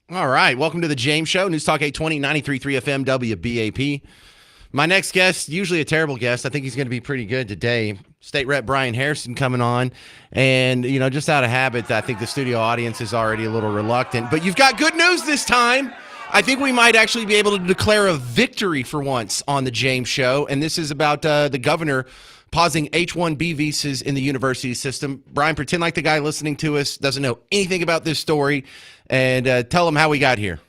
All right. Welcome to the James Show. News Talk 820, 93.3 FM, WBAP. My next guest, usually a terrible guest. I think he's going to be pretty good today. State Rep Brian Harrison coming on. And, just out of habit, I think the studio audience is already a little reluctant. But you've got good news this time. I think we might actually be able to declare a victory for once on the James Show. And this is about the governor pausing H-1B visas in the university system. Brian, pretend like the guy listening to us doesn't know anything about this story and tell him how we got here.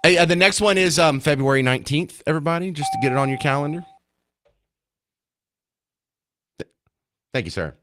Hey, the next one is February 19th, everybody, just to get it on your calendar. Thank you, sir.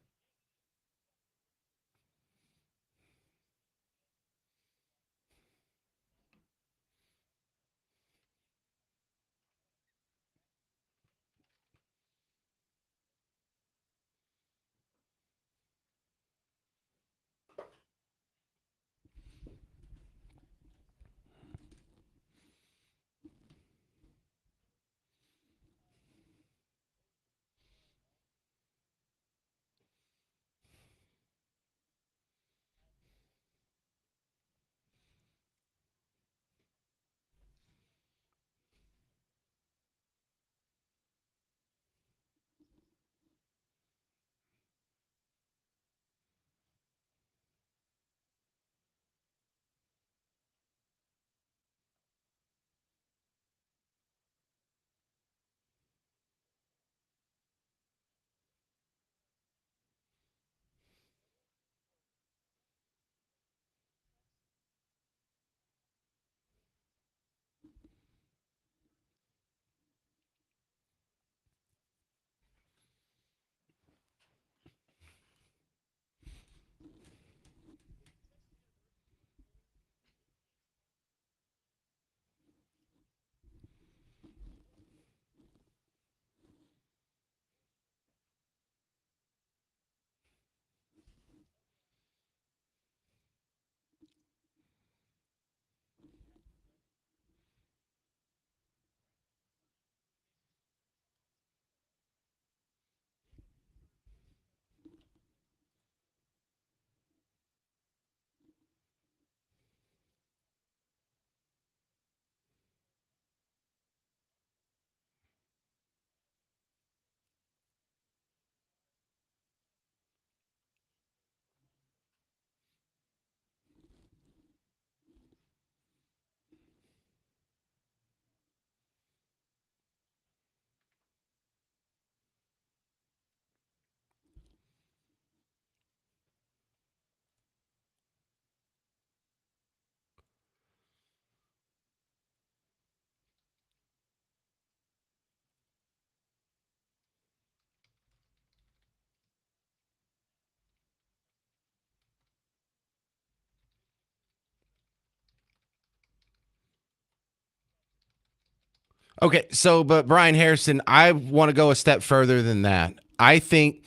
Okay, but Brian Harrison, I want to go a step further than that. I think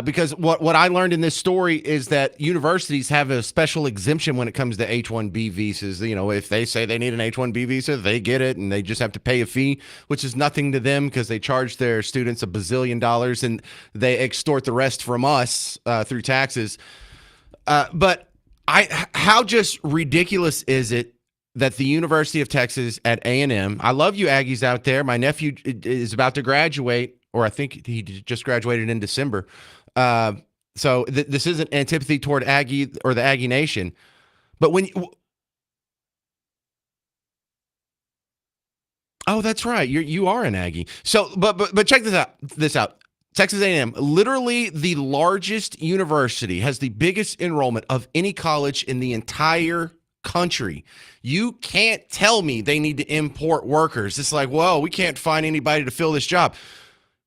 because what I learned in this story is that universities have a special exemption when it comes to H-1B visas. If they say they need an H-1B visa, they get it, and they just have to pay a fee, which is nothing to them because they charge their students $1 bazillion and they extort the rest from us through taxes. But how just ridiculous is it that the University of Texas at A&M, I love you Aggies out there. My nephew is about to graduate, or I think he just graduated in December. So this isn't antipathy toward Aggie or the Aggie Nation. But oh, that's right. You are an Aggie. So, but check this out. Texas A&M, literally the largest university, has the biggest enrollment of any college in the entire country. You can't tell me they need to import workers. It's like, well, we can't find anybody to fill this job.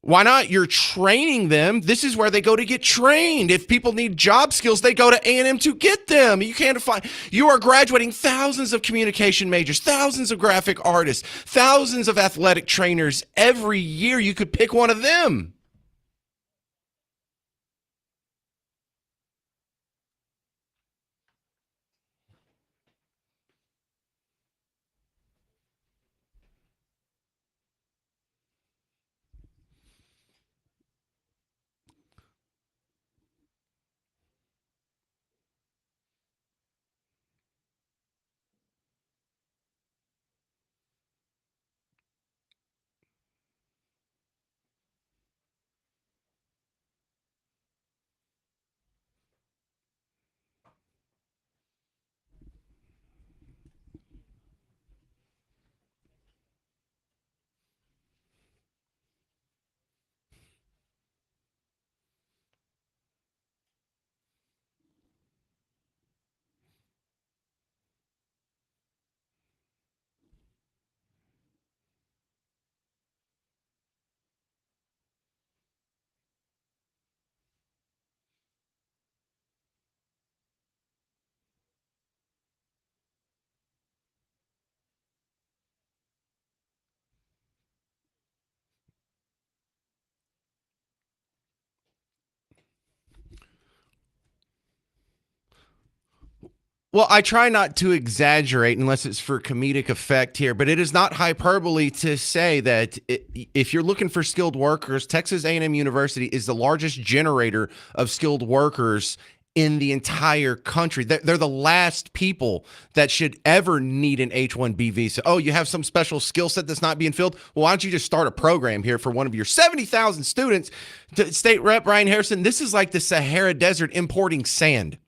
Why not? You're training them. This is where they go to get trained. If people need job skills, they go to A&M to get them. You are graduating thousands of communication majors, thousands of graphic artists, thousands of athletic trainers every year. You could pick one of them. Well, I try not to exaggerate unless it's for comedic effect here, but it is not hyperbole to say that if you're looking for skilled workers, Texas A&M University is the largest generator of skilled workers in the entire country. They're the last people that should ever need an H-1B visa. Oh, you have some special skill set that's not being filled? Well, why don't you just start a program here for one of your 70,000 students? State Rep Brian Harrison, this is like the Sahara Desert importing sand.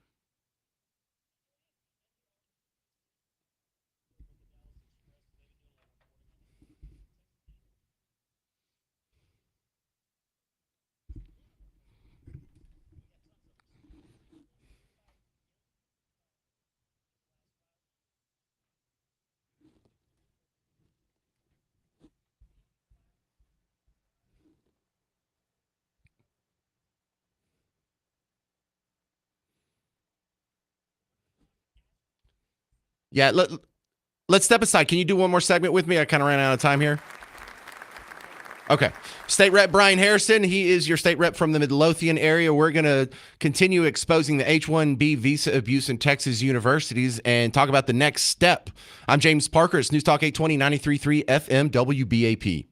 Yeah, let's step aside. Can you do one more segment with me? I kind of ran out of time here. Okay. State Rep Brian Harrison, he is your state rep from the Midlothian area. We're going to continue exposing the H-1B visa abuse in Texas universities and talk about the next step. I'm James Parker. It's News Talk 820, 93.3 FM WBAP.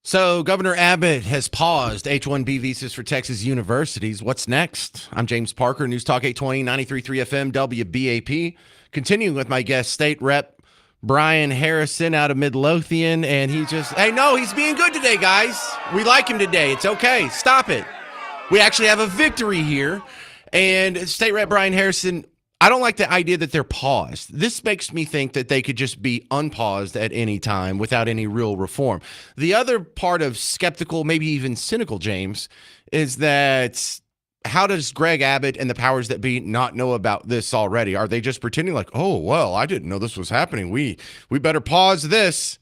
So, Governor Abbott has paused H-1B visas for Texas universities. What's next? I'm James Parker, News Talk 820, 93.3 FM, WBAP. Continuing with my guest, State Rep Brian Harrison out of Midlothian. And he's being good today, guys. We like him today. It's okay. Stop it. We actually have a victory here. And State Rep Brian Harrison, I don't like the idea that they're paused. This makes me think that they could just be unpaused at any time without any real reform. The other part of skeptical, maybe even cynical, James, is that how does Greg Abbott and the powers that be not know about this already? Are they just pretending like, oh, well, I didn't know this was happening. We better pause this.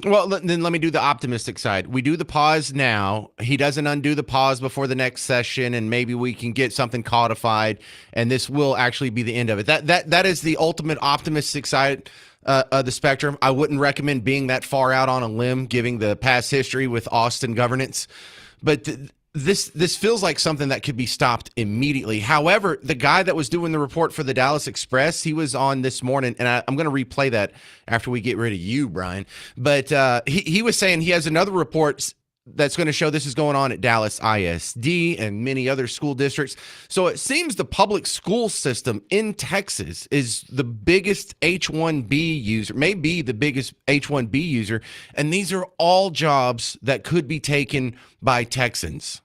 Well, then let me do the optimistic side. We do the pause now. He doesn't undo the pause before the next session, and maybe we can get something codified, and this will actually be the end of it. That is the ultimate optimistic side of the spectrum. I wouldn't recommend being that far out on a limb, giving the past history with Austin governance, but this feels like something that could be stopped immediately. However, the guy that was doing the report for the Dallas Express, he was on this morning, and I'm going to replay that after we get rid of you, Brian. But he was saying he has another report that's going to show this is going on at Dallas ISD and many other school districts. So it seems the public school system in Texas is the biggest H-1B user, maybe the biggest H-1B user. And these are all jobs that could be taken by Texans.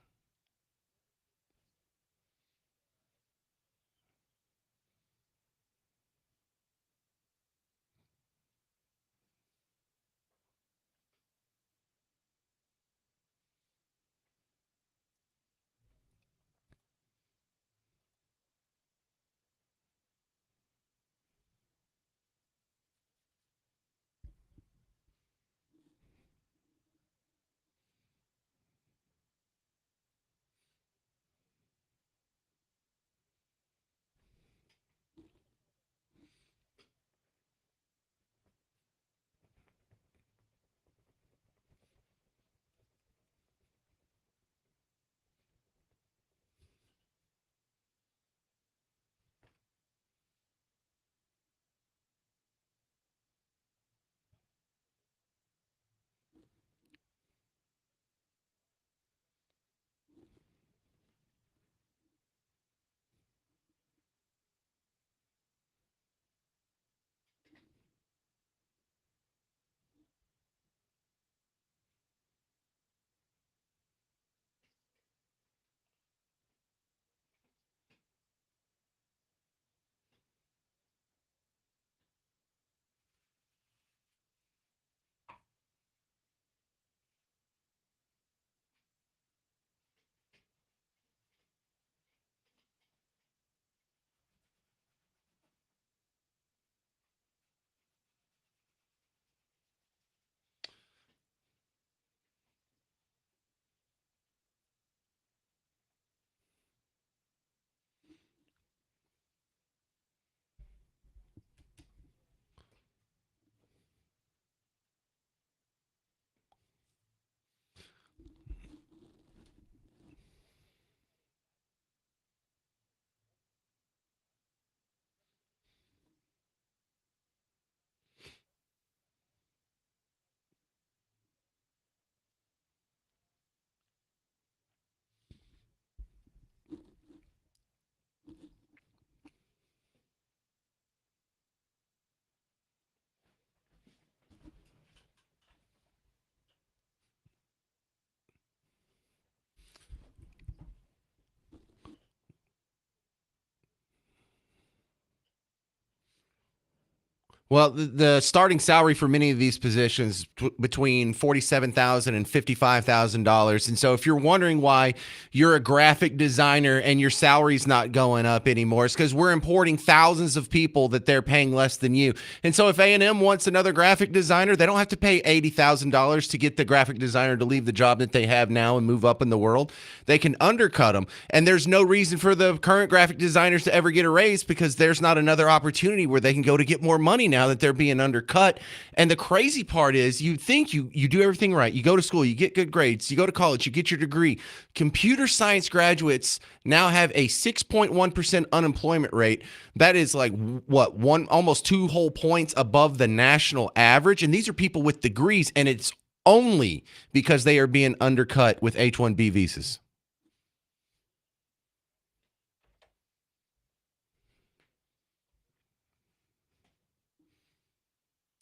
Well, the starting salary for many of these positions between $47,000 and $55,000. And so if you're wondering why you're a graphic designer and your salary's not going up anymore, it's because we're importing thousands of people that they're paying less than you. And so if A&M wants another graphic designer, they don't have to pay $80,000 to get the graphic designer to leave the job that they have now and move up in the world. They can undercut them. And there's no reason for the current graphic designers to ever get a raise because there's not another opportunity where they can go to get more money now that they're being undercut. And the crazy part is you think you do everything right. You go to school, you get good grades, you go to college, you get your degree. Computer science graduates now have a 6.1% unemployment rate. That is like what, almost 2 whole points above the national average. And these are people with degrees, and it's only because they are being undercut with H-1B visas.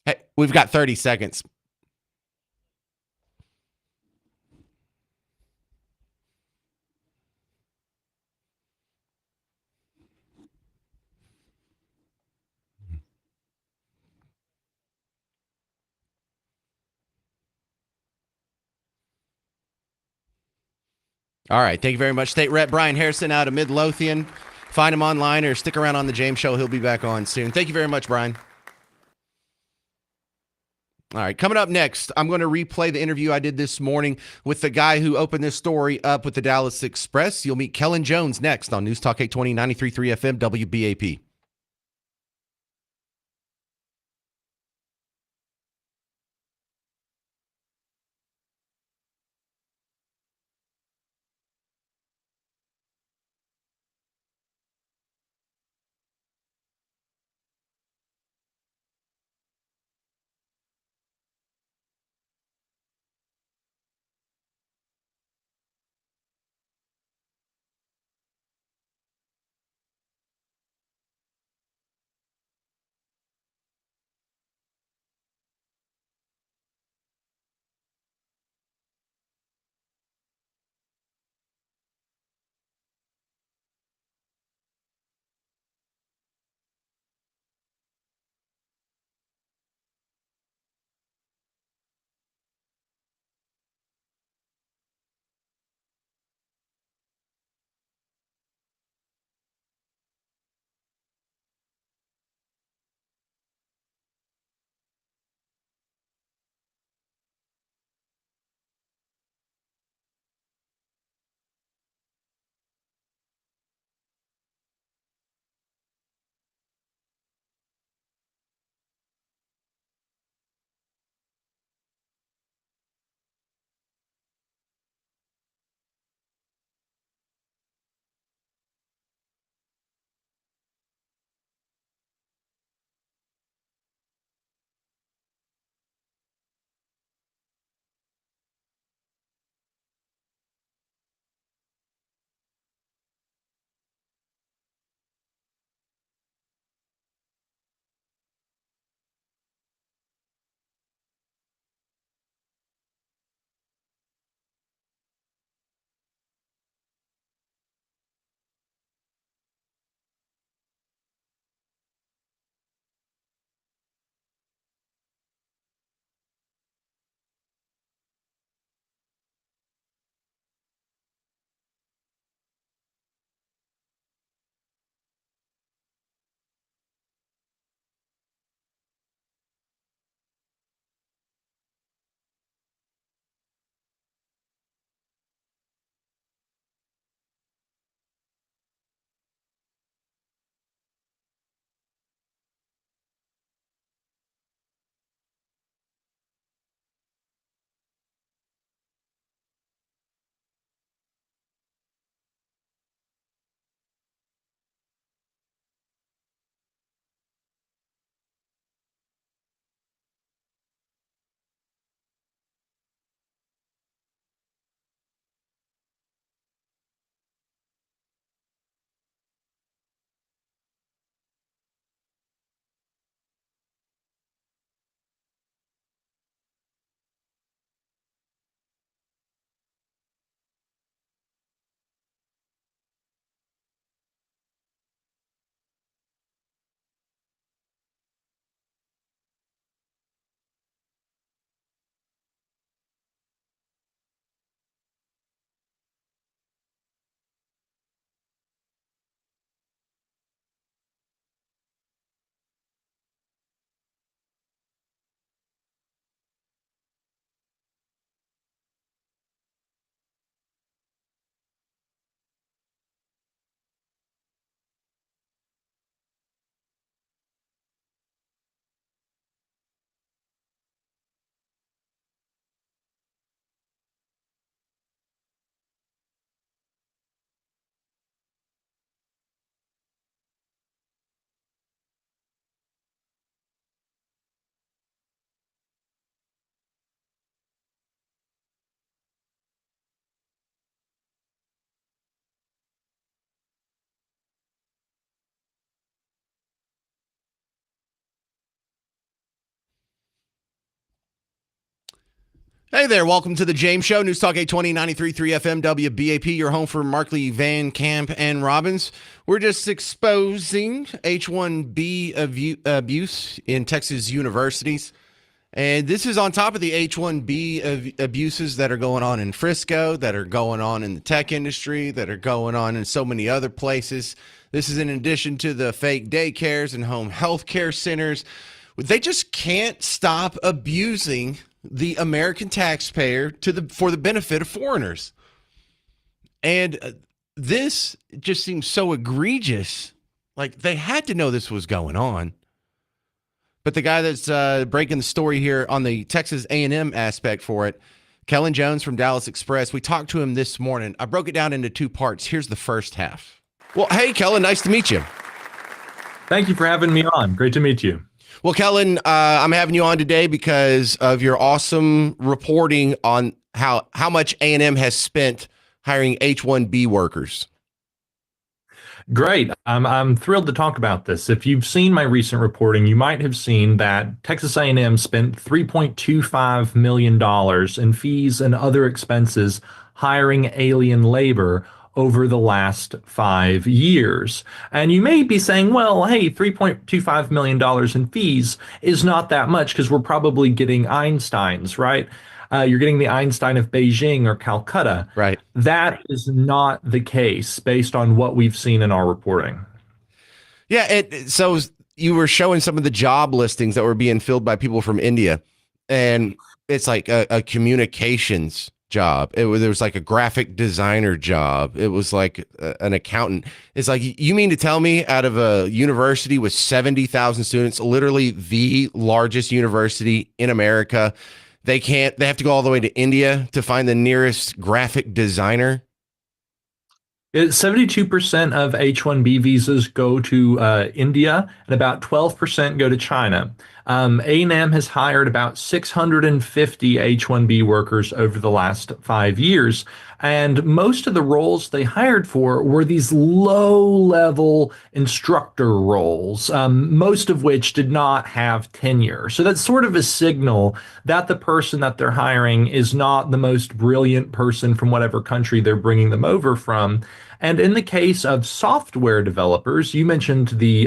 Hey, we've got 30 seconds. All right. Thank you very much. State Rep Brian Harrison out of Midlothian. Find him online or stick around on the James Show. He'll be back on soon. Thank you very much, Brian. All right, coming up next, I'm going to replay the interview I did this morning with the guy who opened this story up with the Dallas Express. You'll meet Kellen Jones next on News Talk 820, 93.3 FM, WBAP. Hey there, welcome to the James Show, News Talk 820, 93.3 FM, WBAP, your home for Markley, Van Camp, and Robbins. We're just exposing H-1B abuse in Texas universities. And this is on top of the H-1B abuses that are going on in Frisco, that are going on in the tech industry, that are going on in so many other places. This is in addition to the fake daycares and home health care centers. They just can't stop abusing the American taxpayer for the benefit of foreigners. And this just seems so egregious. Like, they had to know this was going on. But the guy that's breaking the story here on the Texas A&M aspect for it, Kellen Jones from Dallas Express, we talked to him this morning. I broke it down into two parts. Here's the first half. Well, hey, Kellen, nice to meet you.
Thank you for having me on. Great to meet you.
Well, Kellen, I'm having you on today because of your awesome reporting on how much A&M has spent hiring H-1B workers.
Great. I'm thrilled to talk about this. If you've seen my recent reporting, you might have seen that Texas A&M spent $3.25 million in fees and other expenses hiring alien labor over the last 5 years. And you may be saying, well, hey, $3.25 million in fees is not that much because we're probably getting Einsteins, right? You're getting the Einstein of Beijing or Calcutta.
Right.
That is not the case based on what we've seen in our reporting.
Yeah. So you were showing some of the job listings that were being filled by people from India, and it's like a communications job. There was like a graphic designer job. It was like an accountant. It's like, you mean to tell me out of a university with 70,000 students, literally the largest university in America, they have to go all the way to India to find the nearest graphic designer?
72% of H-1B visas go to India, and about 12% go to China. A&M has hired about 650 H-1B workers over the last 5 years, and most of the roles they hired for were these low-level instructor roles, most of which did not have tenure. So that's sort of a signal that the person that they're hiring is not the most brilliant person from whatever country they're bringing them over from. And in the case of software developers, you mentioned the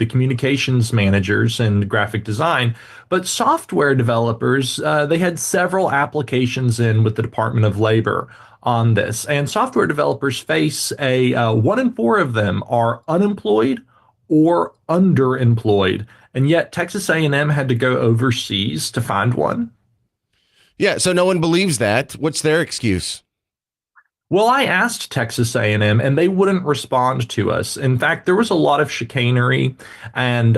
communications managers and graphic design, but software developers, they had several applications in with the Department of Labor on this. And software developers face 1 in 4 of them are unemployed or underemployed. And yet Texas A&M had to go overseas to find one.
Yeah, so no one believes that. What's their excuse?
Well, I asked Texas A&M, and they wouldn't respond to us. In fact, there was a lot of chicanery and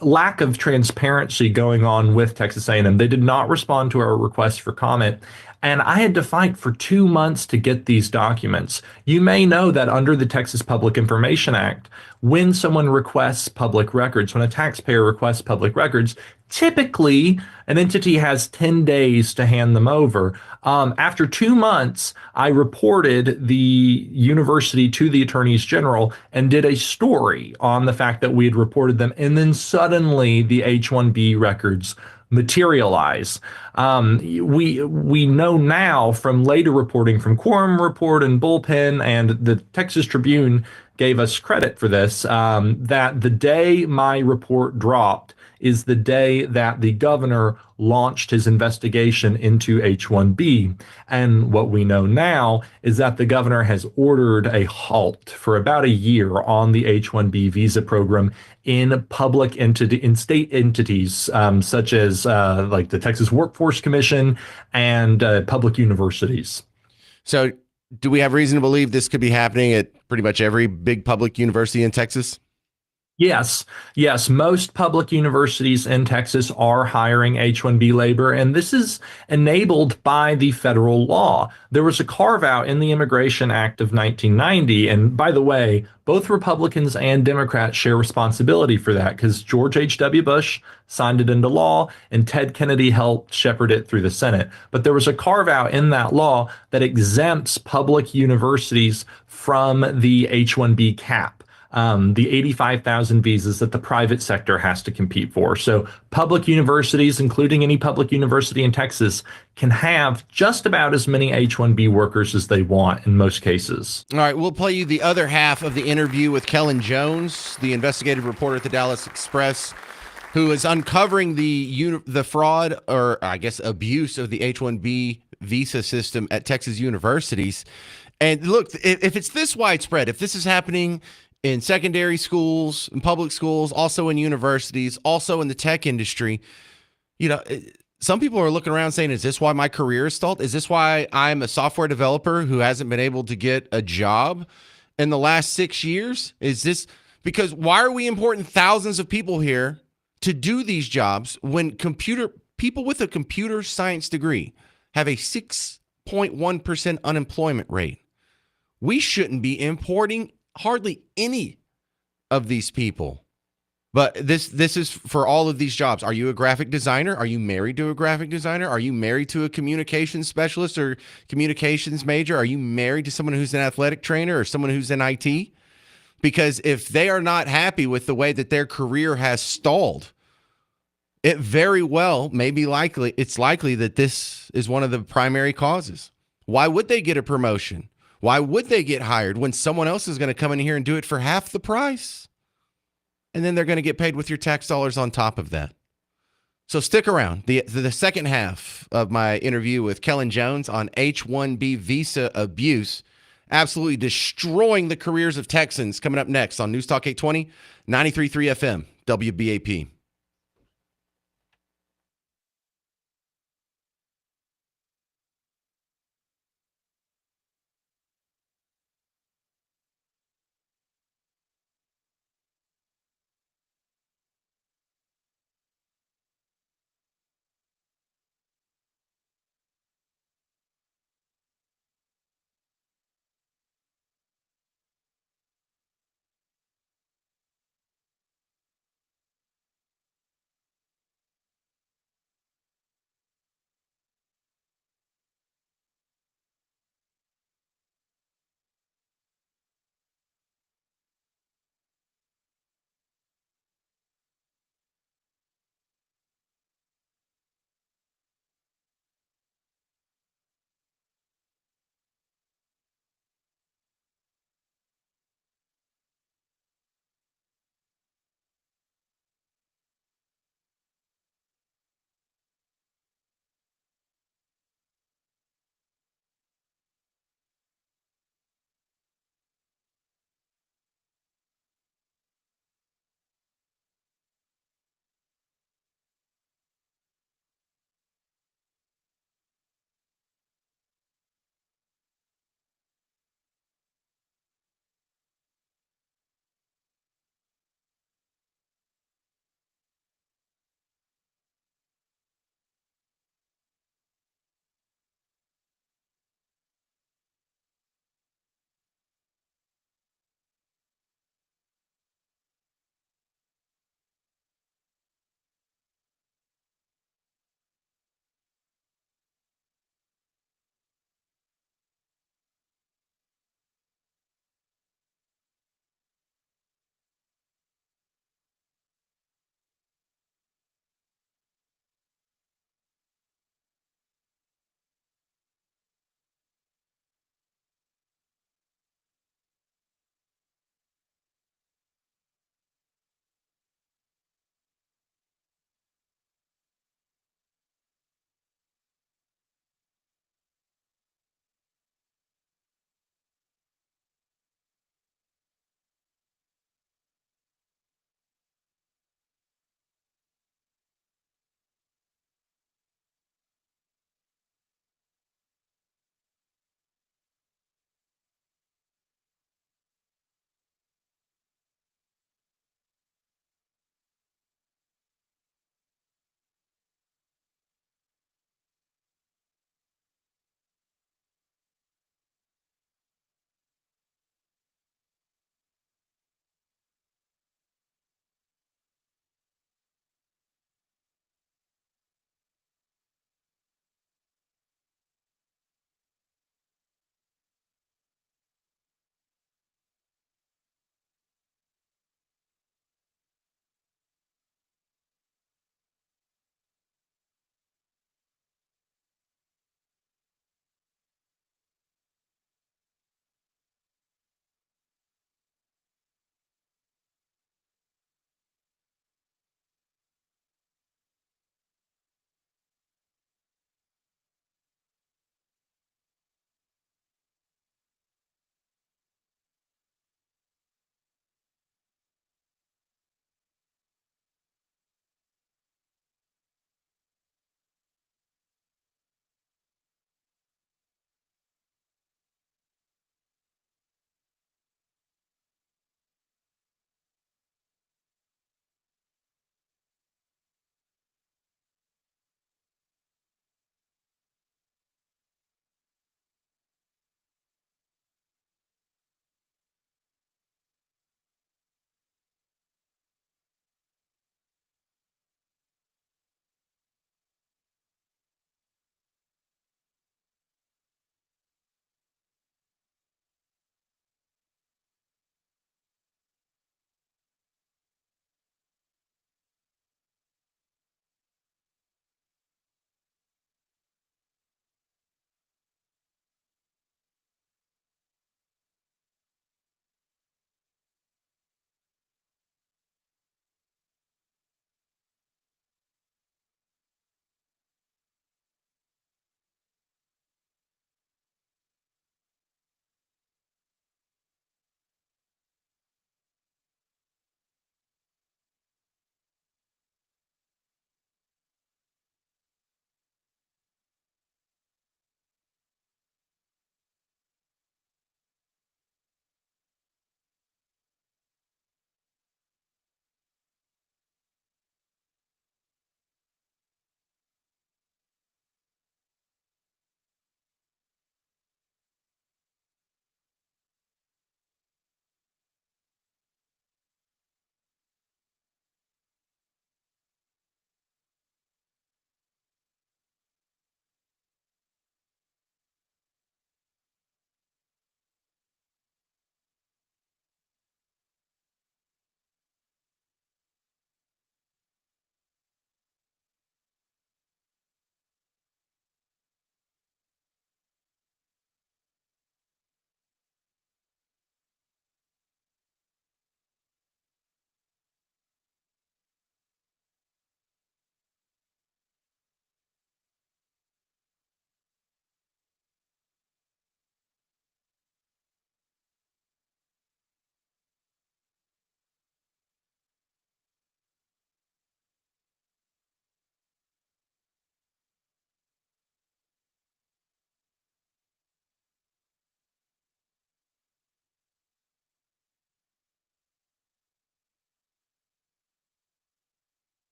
lack of transparency going on with Texas A&M. They did not respond to our request for comment. And I had to fight for 2 months to get these documents. You may know that under the Texas Public Information Act, when someone requests public records, when a taxpayer requests public records, typically an entity has 10 days to hand them over. After 2 months, I reported the university to the attorneys general and did a story on the fact that we had reported them. And then suddenly the H-1B records materialize. We know now from later reporting from Quorum Report and Bullpen, and the Texas Tribune gave us credit for this, that the day my report dropped is the day that the governor launched his investigation into H-1B. And what we know now is that the governor has ordered a halt for about a year on the H-1B visa program in state entities, such as like the Texas Workforce Commission and public universities.
So do we have reason to believe this could be happening at pretty much every big public university in Texas?
Yes. Most public universities in Texas are hiring H-1B labor, and this is enabled by the federal law. There was a carve-out in the Immigration Act of 1990, and by the way, both Republicans and Democrats share responsibility for that because George H.W. Bush signed it into law and Ted Kennedy helped shepherd it through the Senate. But there was a carve-out in that law that exempts public universities from the H-1B cap. the 85,000 visas that the private sector has to compete for. So public universities, including any public university in Texas, can have just about as many H-1B workers as they want in most cases.
All right, we'll play you the other half of the interview with Kellen Jones, the investigative reporter at the Dallas Express, who is uncovering the fraud, or I guess abuse, of the H-1B visa system at Texas universities. And look, if it's this widespread, if this is happening in secondary schools, in public schools, also in universities, also in the tech industry, some people are looking around saying, is this why my career is stalled? Is this why I'm a software developer who hasn't been able to get a job in the last 6 years? Is this because why are we importing thousands of people here to do these jobs when people with a computer science degree have a 6.1% unemployment rate? We shouldn't be importing hardly any of these people. But this is for all of these jobs. Are you a graphic designer? Are you married to a graphic designer? Are you married to a communications specialist or communications major? Are you married to someone who's an athletic trainer or someone who's in IT? Because if they are not happy with the way that their career has stalled, it very well it's likely that this is one of the primary causes. Why would they get a promotion? Why would they get hired when someone else is going to come in here and do it for half the price? And then they're going to get paid with your tax dollars on top of that. So stick around. The second half of my interview with Kellen Jones on H-1B visa abuse, absolutely destroying the careers of Texans, coming up next on News Talk 820, 93.3 FM, WBAP.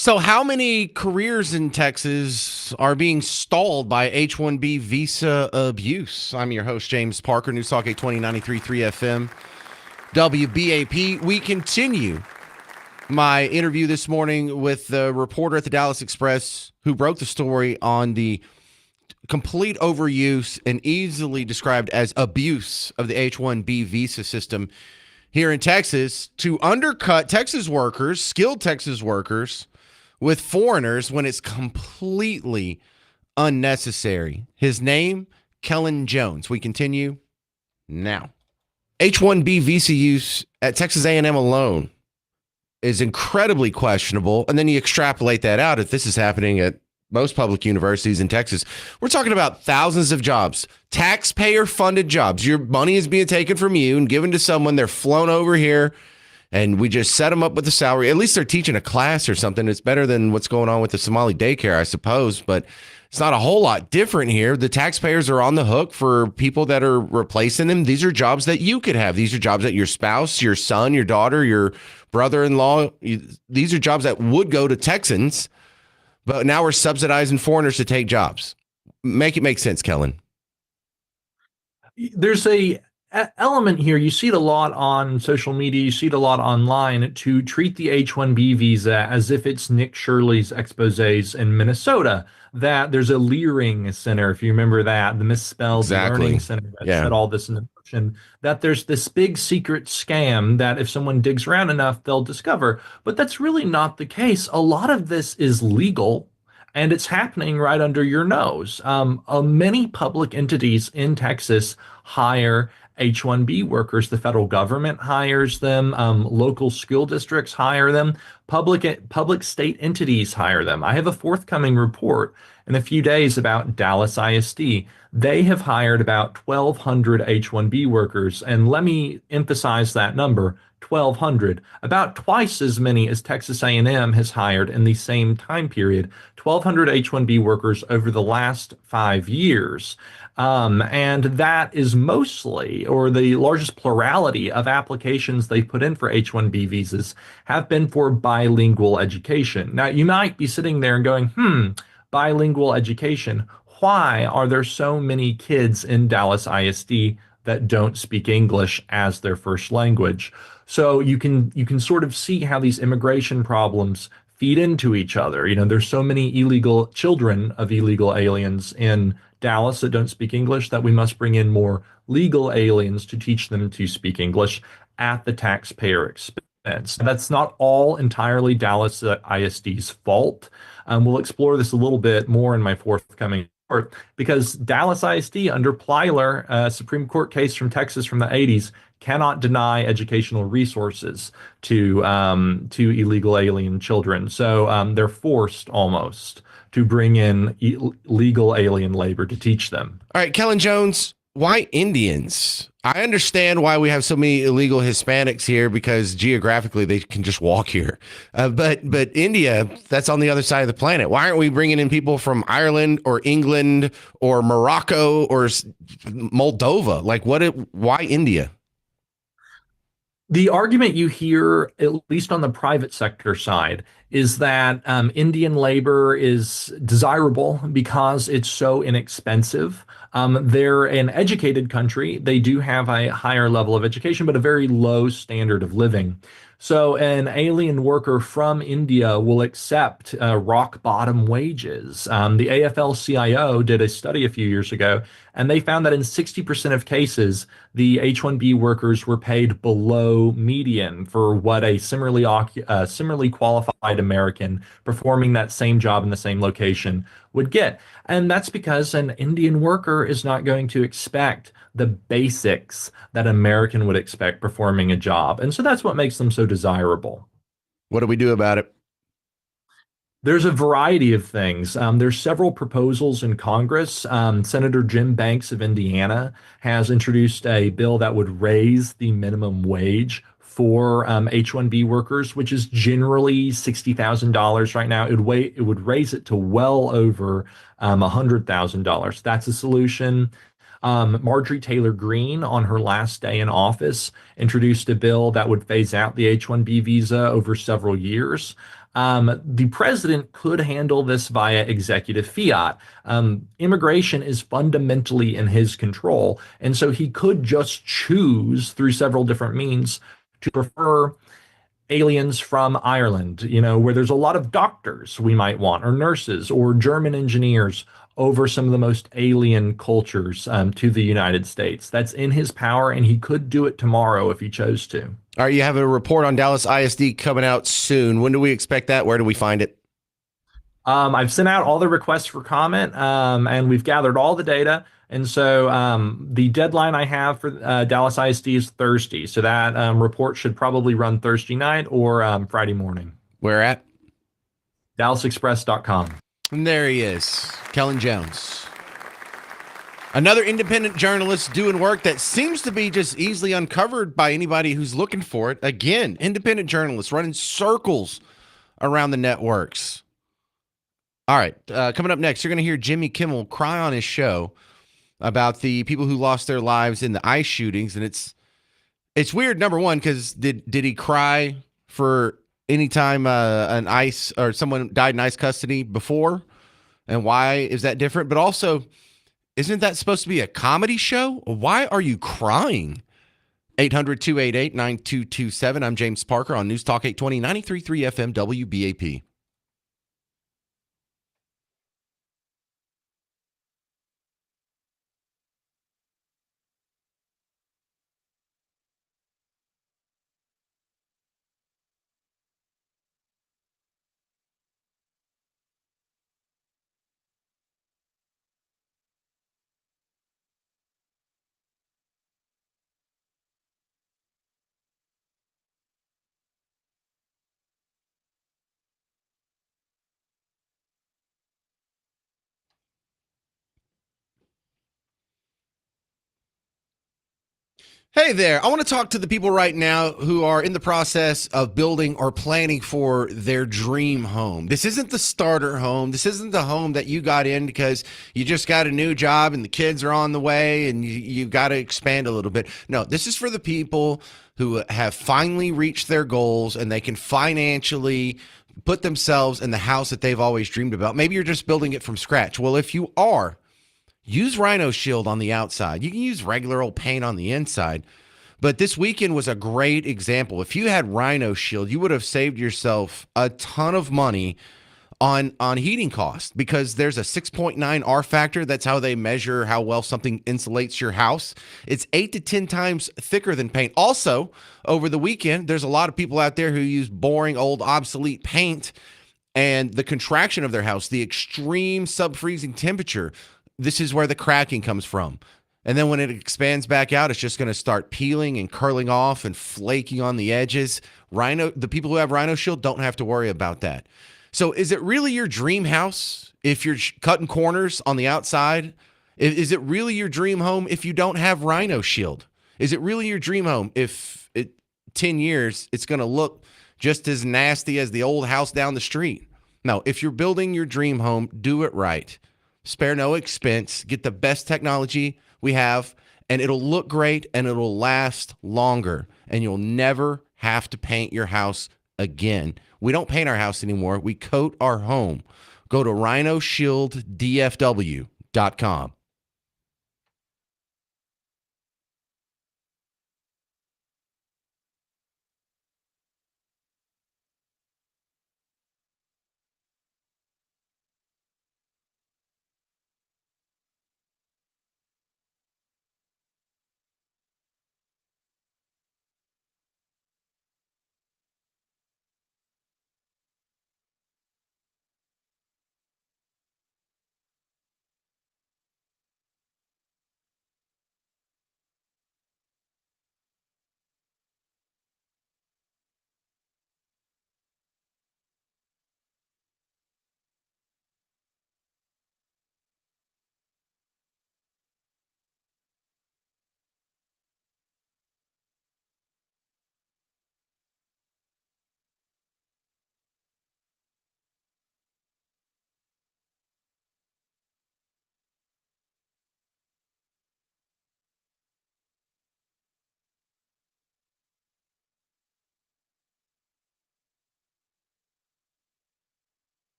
So, how many careers in Texas are being stalled by H-1B visa abuse? I'm your host, James Parker, News Talk 820 93.3 FM, WBAP. We continue my interview this morning with the reporter at the Dallas Express who broke the story on the complete overuse and easily described as abuse of the H-1B visa system here in Texas to undercut Texas workers, skilled Texas workers, with foreigners when it's completely unnecessary. His name, Kellen Jones. We continue now. H-1B visa use at Texas A&M alone is incredibly questionable. And then you extrapolate that out. If this is happening at most public universities in Texas, we're talking about thousands of jobs, taxpayer-funded jobs. Your money is being taken from you and given to someone. They're flown over here, and we just set them up with a salary. At least they're teaching a class or something. It's better than what's going on with the Somali daycare, I suppose, but it's not a whole lot different here. The taxpayers are on the hook for people that are replacing them. These are jobs that you could have. These are jobs that your spouse, your son, your daughter, your brother-in-law, these are jobs that would go to Texans, but now we're subsidizing foreigners to take jobs. Make it make sense, Kellen.
There's a element here. You see it a lot on social media. You see it a lot online to treat the H-1B visa as if it's Nick Shirley's exposés in Minnesota, that there's a Leering Center, if you remember that, the misspelled learning center that set all this in motion, that there's this big secret scam that if someone digs around enough, they'll discover. But that's really not the case. A lot of this is legal, and it's happening right under your nose. Many public entities in Texas hire H-1B workers. The federal government hires them. Local school districts hire them. Public state entities hire them. I have a forthcoming report in a few days about Dallas ISD. They have hired about 1,200 H-1B workers. And let me emphasize that number, 1,200, about twice as many as Texas A&M has hired in the same time period, 1,200 H-1B workers over the last 5 years. And that is mostly, or the largest plurality of applications they put in for H-1B visas have been for bilingual education. Now, you might be sitting there and going, bilingual education. Why are there so many kids in Dallas ISD that don't speak English as their first language? So you can sort of see how these immigration problems feed into each other. You know, there's so many illegal children of illegal aliens in Dallas that don't speak English that we must bring in more legal aliens to teach them to speak English at the taxpayer expense. That's not all entirely Dallas ISD's fault. We'll explore this a little bit more in my forthcoming report, because Dallas ISD under Plyler, a Supreme Court case from Texas from the 80s, cannot deny educational resources to illegal alien children. So they're forced almost to bring in legal alien labor to teach them. All
right, Kellen Jones, why Indians? I understand why we have so many illegal Hispanics here, because geographically they can just walk here. But India, that's on the other side of the planet. Why aren't we bringing in people from Ireland or England or Morocco or Moldova? Like, why India?
The argument you hear, at least on the private sector side, is that Indian labor is desirable because it's so inexpensive. They're an educated country. They do have a higher level of education, but a very low standard of living. So an alien worker from India will accept rock bottom wages. The AFL-CIO did a study a few years ago, and they found that in 60% of cases, the H-1B workers were paid below median for what a similarly qualified American performing that same job in the same location would get. And that's because an Indian worker is not going to expect the basics that an American would expect performing a job. And so that's what makes them so desirable.
What do we do about it?
There's a variety of things. There's several proposals in Congress. Senator Jim Banks of Indiana has introduced a bill that would raise the minimum wage for H-1B workers, which is generally $60,000 right now. It would raise it to well over $100,000. That's a solution. Marjorie Taylor Greene, on her last day in office, introduced a bill that would phase out the H-1B visa over several years. The president could handle this via executive fiat. Immigration is fundamentally in his control, and so he could just choose through several different means to prefer aliens from Ireland, where there's a lot of doctors we might want, or nurses, or German engineers over some of the most alien cultures to the United States. That's in his power, and he could do it tomorrow if he chose to.
All right, you have a report on Dallas ISD coming out soon. When do we expect that? Where do we find it?
I've sent out all the requests for comment, and we've gathered all the data. And so the deadline I have for Dallas ISD is Thursday. So that report should probably run Thursday night or Friday morning.
Where at?
DallasExpress.com.
And there he is, Kellen Jones. Another independent journalist doing work that seems to be just easily uncovered by anybody who's looking for it. Again, independent journalists running circles around the networks. All right, coming up next, you're going to hear Jimmy Kimmel cry on his show about the people who lost their lives in the ICE shootings. And it's weird, number one, because did he cry for any time an ICE or someone died in ICE custody before? And why is that different? But also, isn't that supposed to be a comedy show? Why are you crying? 800-288-9227. I'm James Parker on News Talk 820, 93.3 FM WBAP. Hey there. I want to talk to the people right now who are in the process of building or planning for their dream home. This isn't the starter home. This isn't the home that you got in because you just got a new job and the kids are on the way and you've got to expand a little bit. No, this is for the people who have finally reached their goals and they can financially put themselves in the house that they've always dreamed about. Maybe you're just building it from scratch. Well, if you are, use Rhino Shield on the outside. You can use regular old paint on the inside. But this weekend was a great example. If you had Rhino Shield, you would have saved yourself a ton of money on heating costs because there's a 6.9 R factor. That's how they measure how well something insulates your house. It's 8 to 10 times thicker than paint. Also, over the weekend, there's a lot of people out there who use boring, old, obsolete paint, and the contraction of their house, the extreme sub-freezing temperature, this is where the cracking comes from. And then when it expands back out, it's just going to start peeling and curling off and flaking on the edges. The people who have Rhino Shield don't have to worry about that. So is it really your dream house if you're cutting corners on the outside? Is it really your dream home if you don't have Rhino Shield? Is it really your dream home if 10 years it's going to look just as nasty as the old house down the street? No, if you're building your dream home, do it right. Spare no expense, get the best technology we have, and it'll look great and it'll last longer. And you'll never have to paint your house again. We don't paint our house anymore. We coat our home. Go to rhinoshielddfw.com.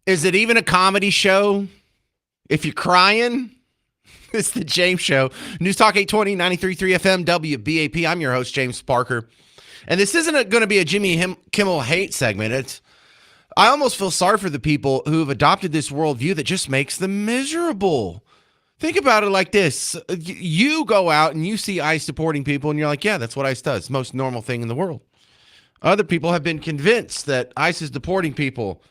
Is it even a comedy show? If you're crying, it's the James Show. News Talk 820, 93.3 FM, WBAP. I'm your host, James Parker. And this isn't going to be a Jimmy Kimmel hate segment. I almost feel sorry for the people who have adopted this worldview that just makes them miserable. Think about it like this. You go out and you see ICE deporting people and you're like, yeah, that's what ICE does. Most normal thing in the world. Other people have been convinced that ICE is deporting people.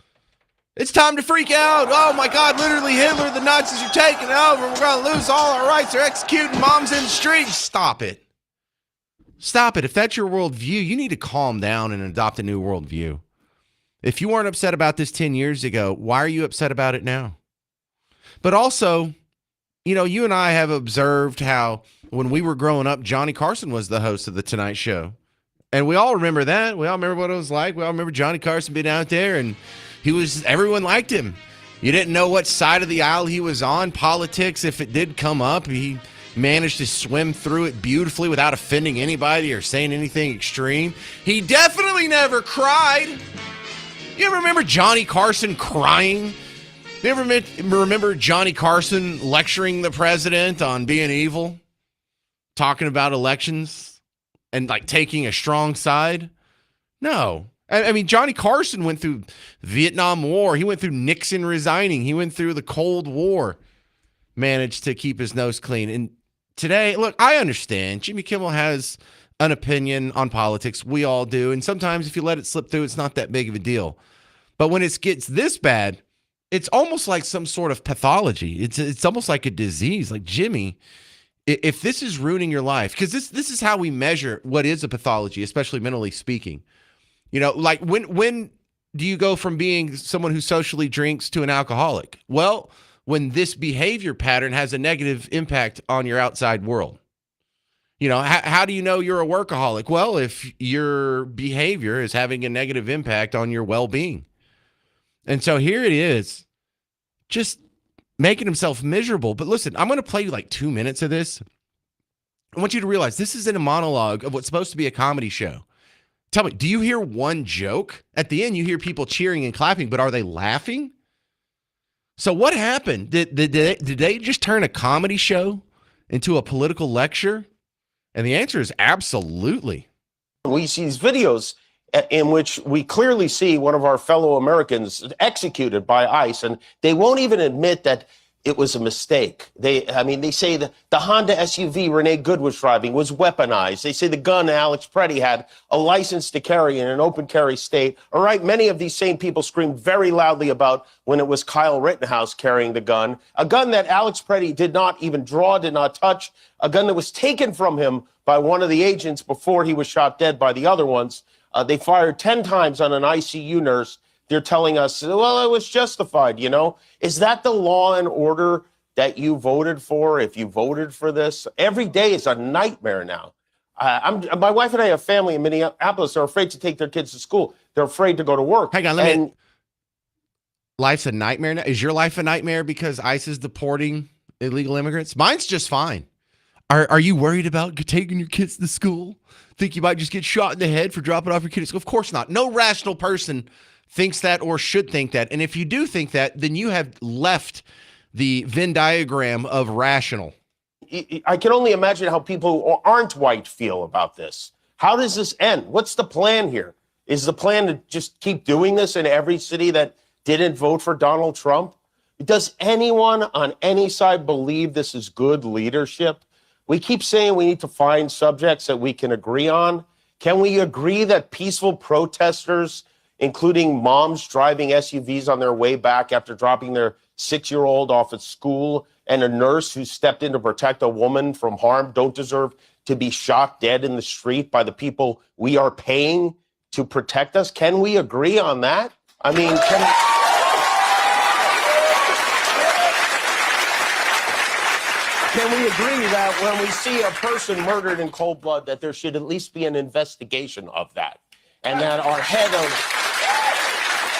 It's time to freak out. Oh my God, literally Hitler, the Nazis are taking over. We're going to lose all our rights. They're executing moms in the streets. Stop it. Stop it. If that's your worldview, you need to calm down and adopt a new worldview. If you weren't upset about this 10 years ago, why are you upset about it now? But also, you know, you and I have observed how when we were growing up, Johnny Carson was the host of The Tonight Show. And we all remember that. We all remember what it was like. We all remember Johnny Carson being out there and everyone liked him. You didn't know what side of the aisle he was on. Politics, if it did come up, he managed to swim through it beautifully without offending anybody or saying anything extreme. He definitely never cried. You ever remember Johnny Carson crying? You ever remember Johnny Carson lecturing the president on being evil? Talking about elections and like taking a strong side? No. I mean, Johnny Carson went through Vietnam War. He went through Nixon resigning. He went through the Cold War. Managed to keep his nose clean. And today, look, I understand. Jimmy Kimmel has an opinion on politics. We all do. And sometimes if you let it slip through, it's not that big of a deal. But when it gets this bad, it's almost like some sort of pathology. It's almost like a disease. Like, Jimmy, if this is ruining your life, because this is how we measure what is a pathology, especially mentally speaking. You know, like when do you go from being someone who socially drinks to an alcoholic? Well, when this behavior pattern has a negative impact on your outside world. You know, how do you know you're a workaholic? Well, if your behavior is having a negative impact on your well-being. And so here it is, just making himself miserable. But listen, I'm going to play you like 2 minutes of this. I want you to realize this isn't a monologue of what's supposed to be a comedy show. Tell me, do you hear one joke? At the end, you hear people cheering and clapping, but are they laughing? So what happened? Did they just turn a comedy show into a political lecture? And the answer is absolutely.
We see these videos in which we clearly see one of our fellow Americans executed by ICE, and they won't even admit that it was a mistake. They say the Honda SUV Renee Good was driving was weaponized. They say the gun Alex Preddy had a license to carry in an open carry state. All right, many of these same people screamed very loudly about when it was Kyle Rittenhouse carrying the gun, a gun that Alex Preddy did not even draw, did not touch, a gun that was taken from him by one of the agents before he was shot dead by the other ones. They fired 10 times on an ICU nurse. They're telling us, well, it was justified, you know? Is that the law and order that you voted for if you voted for this? Every day is a nightmare now. My wife and I have family in Minneapolis. They're afraid to take their kids to school. They're afraid to go to work.
Hang on, life's a nightmare now? Is your life a nightmare because ICE is deporting illegal immigrants? Mine's just fine. Are you worried about taking your kids to school? Think you might just get shot in the head for dropping off your kids at school? Of course not. No rational person thinks that or should think that. And if you do think that, then you have left the Venn diagram of rational.
I can only imagine how people who aren't white feel about this. How does this end? What's the plan here? Is the plan to just keep doing this in every city that didn't vote for Donald Trump? Does anyone on any side believe this is good leadership? We keep saying we need to find subjects that we can agree on. Can we agree that peaceful protesters, including moms driving SUVs on their way back after dropping their 6-year-old off at school, and a nurse who stepped in to protect a woman from harm, don't deserve to be shot dead in the street by the people we are paying to protect us? Can we agree on that? I mean, can we agree that when we see a person murdered in cold blood, that there should at least be an investigation of that? And that our head of,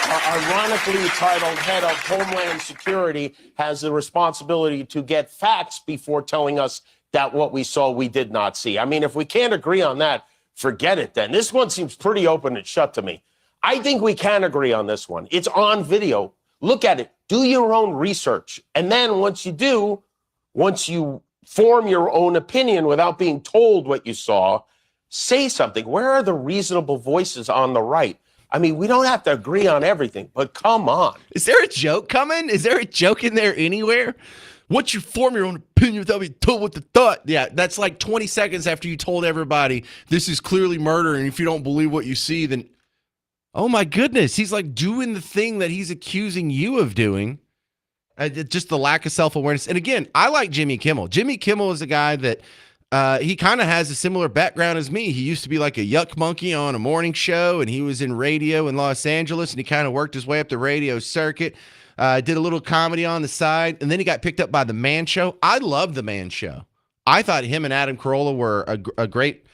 ironically titled head of Homeland Security, has the responsibility to get facts before telling us that what we saw we did not see. I mean, if we can't agree on that, forget it then. This one seems pretty open and shut to me. I think we can agree on this one. It's on video. Look at it. Do your own research. And then once you form your own opinion without being told what you saw, say something. Where are the reasonable voices on the right? I mean, we don't have to agree on everything, but come on.
Is there a joke coming? Is there a joke in there anywhere? Once you form your own opinion without being told what the thought. Yeah, that's like 20 seconds after you told everybody this is clearly murder, and if you don't believe what you see, then oh my goodness, he's like doing the thing that he's accusing you of doing. Just the lack of self-awareness. And again, I like Jimmy Kimmel. Jimmy Kimmel is a guy that he kind of has a similar background as me. He used to be like a yuck monkey on a morning show, and he was in radio in Los Angeles, and he kind of worked his way up the radio circuit, did a little comedy on the side, and then he got picked up by The Man Show. I love The Man Show. I thought him and Adam Carolla were a great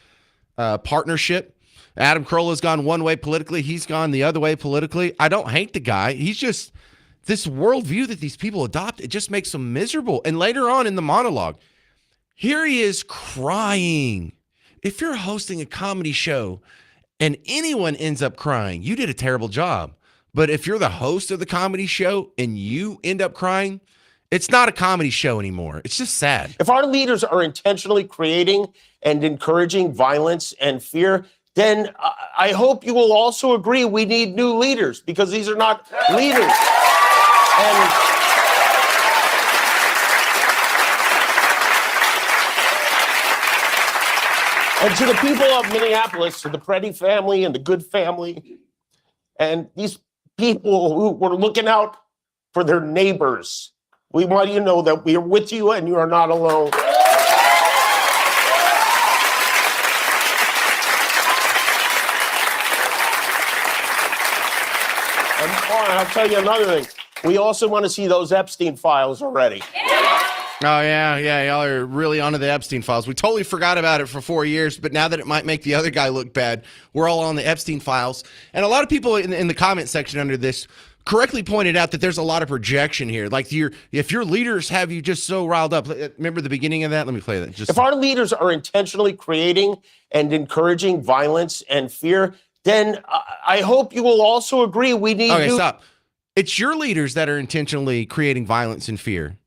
partnership. Adam Carolla's gone one way politically. He's gone the other way politically. I don't hate the guy. He's just this worldview that these people adopt. It just makes them miserable. And later on in the monologue, here he is crying. If you're hosting a comedy show and anyone ends up crying, you did a terrible job. But if you're the host of the comedy show and you end up crying, it's not a comedy show anymore. It's just sad.
If our leaders are intentionally creating and encouraging violence and fear, then I hope you will also agree we need new leaders, because these are not leaders. And to the people of Minneapolis, to the Preddy family and the Good family, and these people who were looking out for their neighbors, we want you to know that we are with you and you are not alone. And I'll tell you another thing. We also want to see those Epstein files already.
Oh, yeah. Y'all are really onto the Epstein files. We totally forgot about it for 4 years, but now that it might make the other guy look bad, we're all on the Epstein files. And a lot of people in the comment section under this correctly pointed out that there's a lot of projection here. Like if your leaders have you just so riled up. Remember the beginning of that? Let me play that.
If our leaders are intentionally creating and encouraging violence and fear, then I hope you will also agree we need
Okay, stop. It's your leaders that are intentionally creating violence and fear.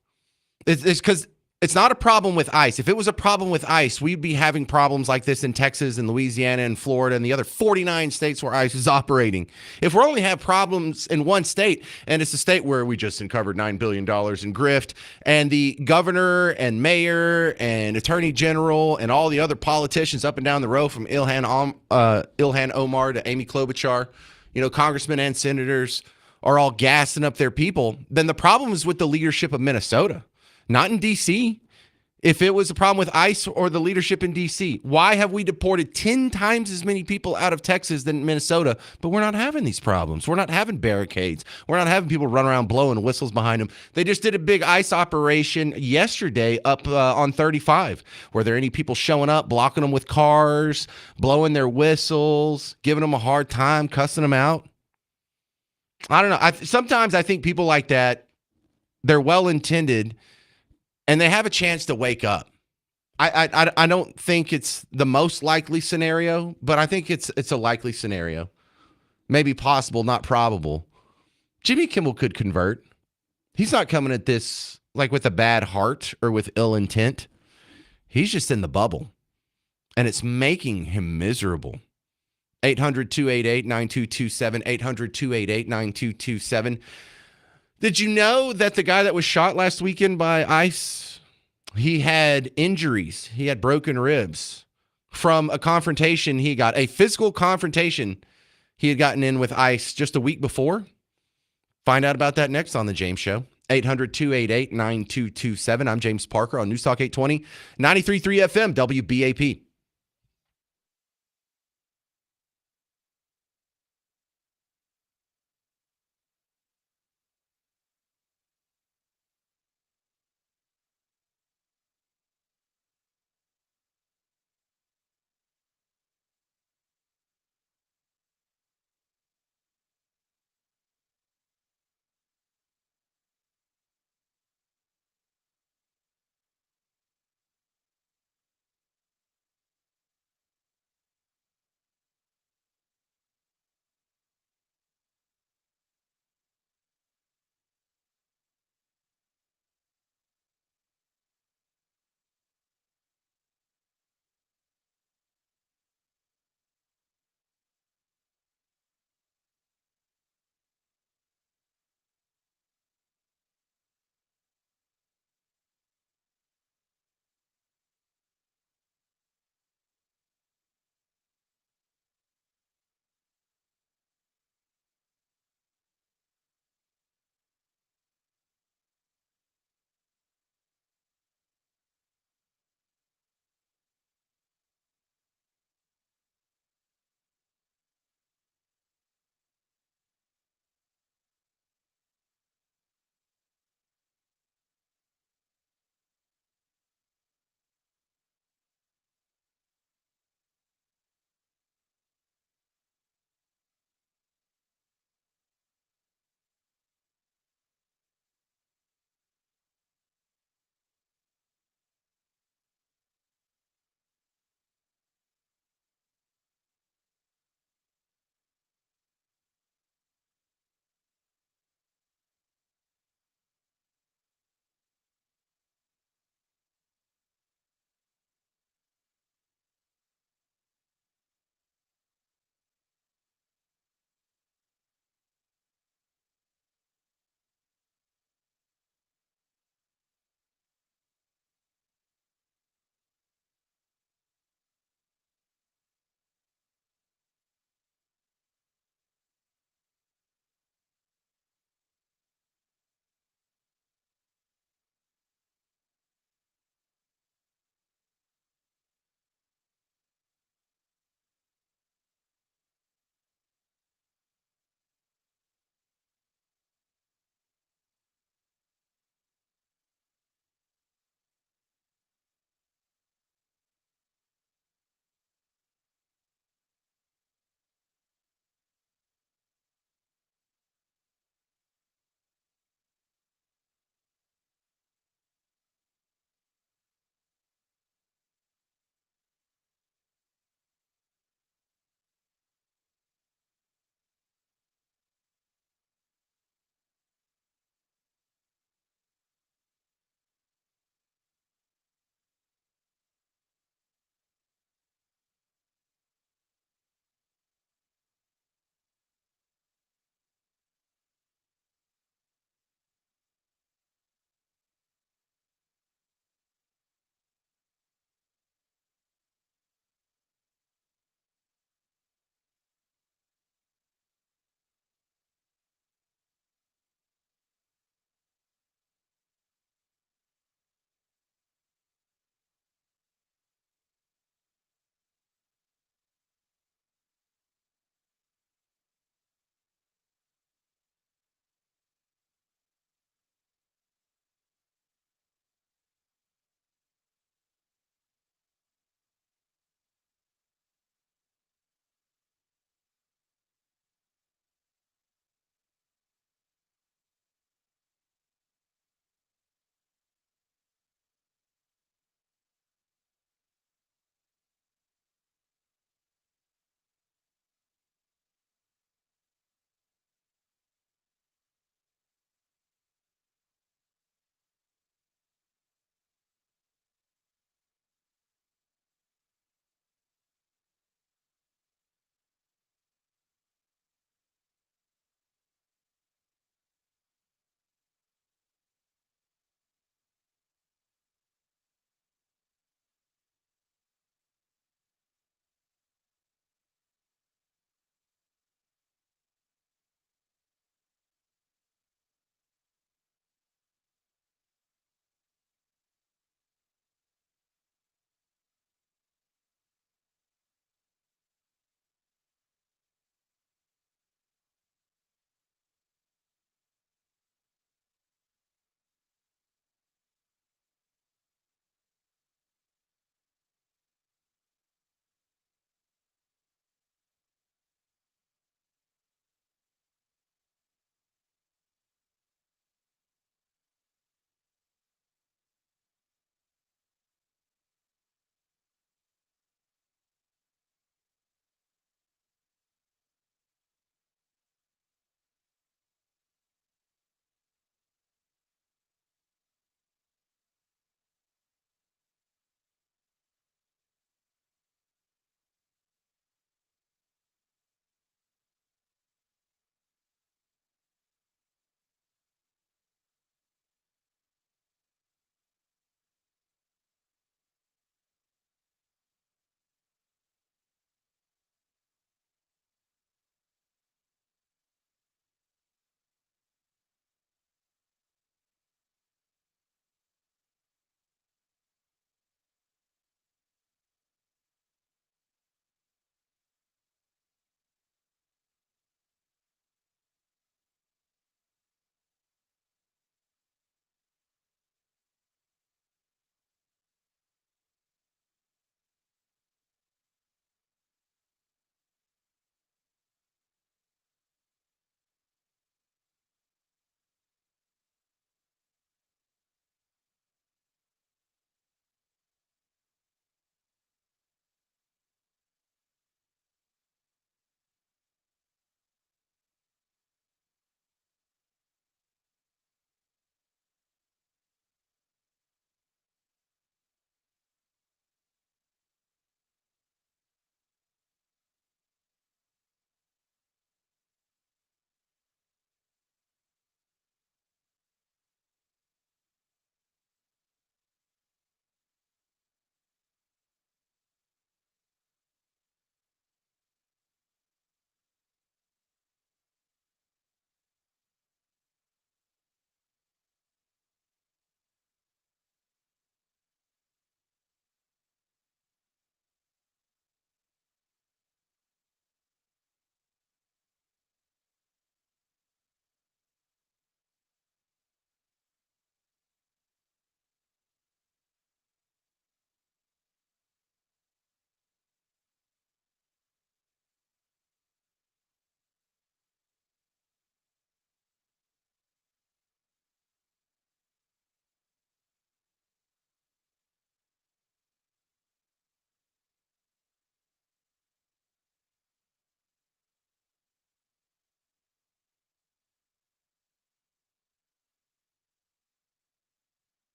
It's because it's not a problem with ICE. If it was a problem with ICE, we'd be having problems like this in Texas and Louisiana and Florida and the other 49 states where ICE is operating. If we only have problems in one state, and it's a state where we just uncovered $9 billion in grift, and the governor and mayor and attorney general and all the other politicians up and down the row from Ilhan Omar to Amy Klobuchar, congressmen and senators are all gassing up their people, then the problem is with the leadership of Minnesota. Not in D.C. If it was a problem with ICE or the leadership in D.C., why have we deported 10 times as many people out of Texas than Minnesota, but we're not having these problems? We're not having barricades. We're not having people run around blowing whistles behind them. They just did a big ICE operation yesterday up on 35. Were there any people showing up, blocking them with cars, blowing their whistles, giving them a hard time, cussing them out? I don't know. Sometimes I think people like that, they're well-intended, and they have a chance to wake up. I don't think it's the most likely scenario, but I think it's a likely scenario. Maybe possible, not probable. Jimmy Kimmel could convert. He's not coming at this like with a bad heart or with ill intent. He's just in the bubble, and it's making him miserable. 800-288-9227, 800-288-9227. Did you know that the guy that was shot last weekend by ICE, he had injuries. He had broken ribs from a confrontation he got, a physical confrontation he had gotten in with ICE just a week before? Find out about that next on The James Show. 800-288-9227. I'm James Parker on News Talk 820, 93.3 FM, WBAP.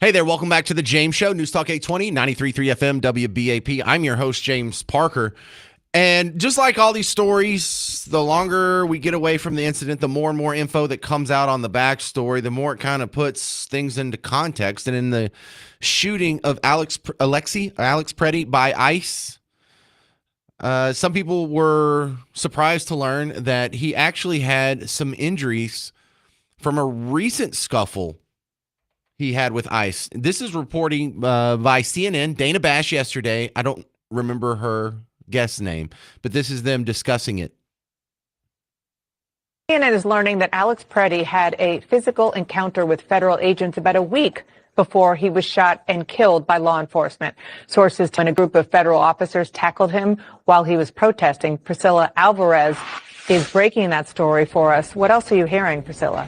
Hey there, welcome back to the James Show, News Talk 820, 93.3 FM, WBAP. I'm your host, James Parker. And just like all these stories, the longer we get away from the incident, the more and more info that comes out on the backstory, the more it kind of puts things into context. And in the shooting of Alex Preddy by ICE, some people were surprised to learn that he actually had some injuries from a recent scuffle he had with ICE. This is reporting by CNN, Dana Bash yesterday. I don't remember her guest name, but this is them discussing it.
CNN is learning that Alex Preddy had a physical encounter with federal agents about a week before he was shot and killed by law enforcement. Sources tell a group of federal officers tackled him while he was protesting. Priscilla Alvarez is breaking that story for us. What else are you hearing, Priscilla?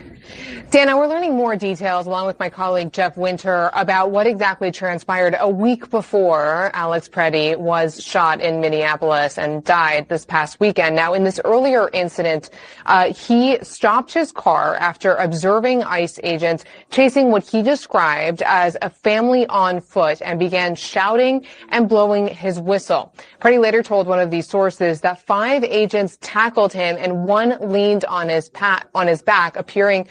Dana, we're learning more details along with my colleague Jeff Winter about what exactly transpired a week before Alex Preddy was shot in Minneapolis and died this past weekend. Now, in this earlier incident, he stopped his car after observing ICE agents chasing what he described as a family on foot and began shouting and blowing his whistle. Preddy later told one of these sources that 5 agents tackled him and one leaned on his back, appearing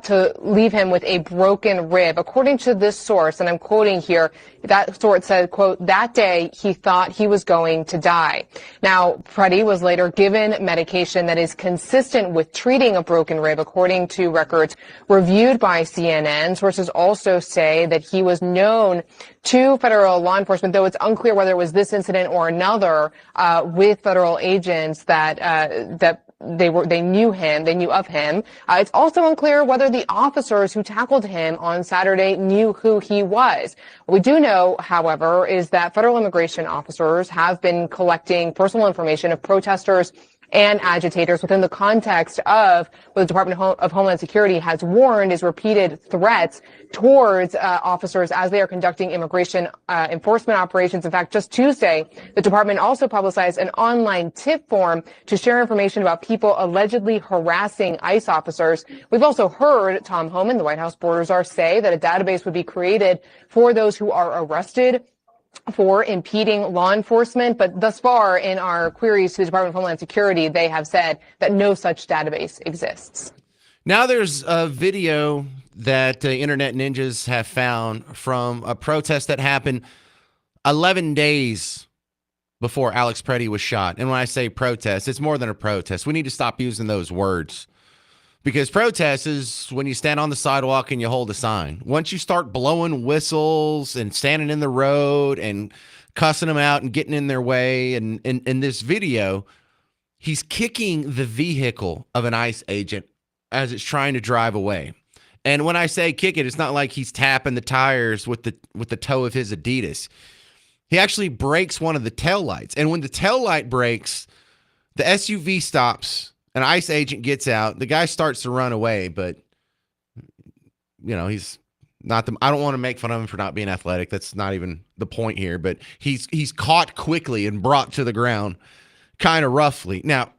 to leave him with a broken rib. According to this source, and I'm quoting here, that source said, quote, that day he thought he was going to die. Now, Preddy was later given medication that is consistent with treating a broken rib, according to records reviewed by CNN. Sources also say that he was known to federal law enforcement, though it's unclear whether it was this incident or another, with federal agents that they knew of him. It's also unclear whether the officers who tackled him on Saturday knew who he was. What we do know, however, is that federal immigration officers have been collecting personal information of protesters and agitators within the context of what the Department of Homeland Security has warned is repeated threats towards officers as they are conducting immigration enforcement operations. In fact, just Tuesday, the department also publicized an online tip form to share information about people allegedly harassing ICE officers. We've also heard Tom Homan, the White House border czar, say that a database would be created for those who are arrested for impeding law enforcement. But thus far in our queries to the Department of Homeland Security, they have said that no such database exists.
Now there's a video that Internet Ninjas have found from a protest that happened 11 days before Alex Preddy was shot. And when I say protest, it's more than a protest. We need to stop using those words. Because protest is when you stand on the sidewalk and you hold a sign. Once you start blowing whistles and standing in the road and cussing them out and getting in their way, and in this video, he's kicking the vehicle of an ICE agent as it's trying to drive away. And when I say kick it, it's not like he's tapping the tires with the toe of his Adidas. He actually breaks one of the taillights. And when the taillight breaks, the SUV stops. An ICE agent gets out. The guy starts to run away, but he's not I don't want to make fun of him for not being athletic. That's not even the point here, but he's caught quickly and brought to the ground kind of roughly. Now,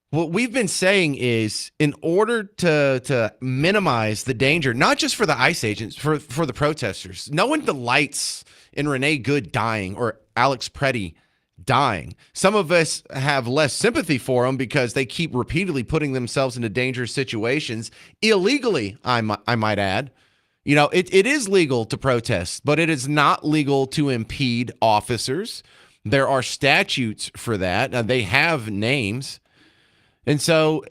what we've been saying is in order to minimize the danger, not just for the ICE agents, for the protesters, no one delights in Renee Good dying or Alex Preddy dying. Some of us have less sympathy for them because they keep repeatedly putting themselves into dangerous situations illegally, I might add. It is legal to protest, but it is not legal to impede officers. There are statutes for that. They have names. And so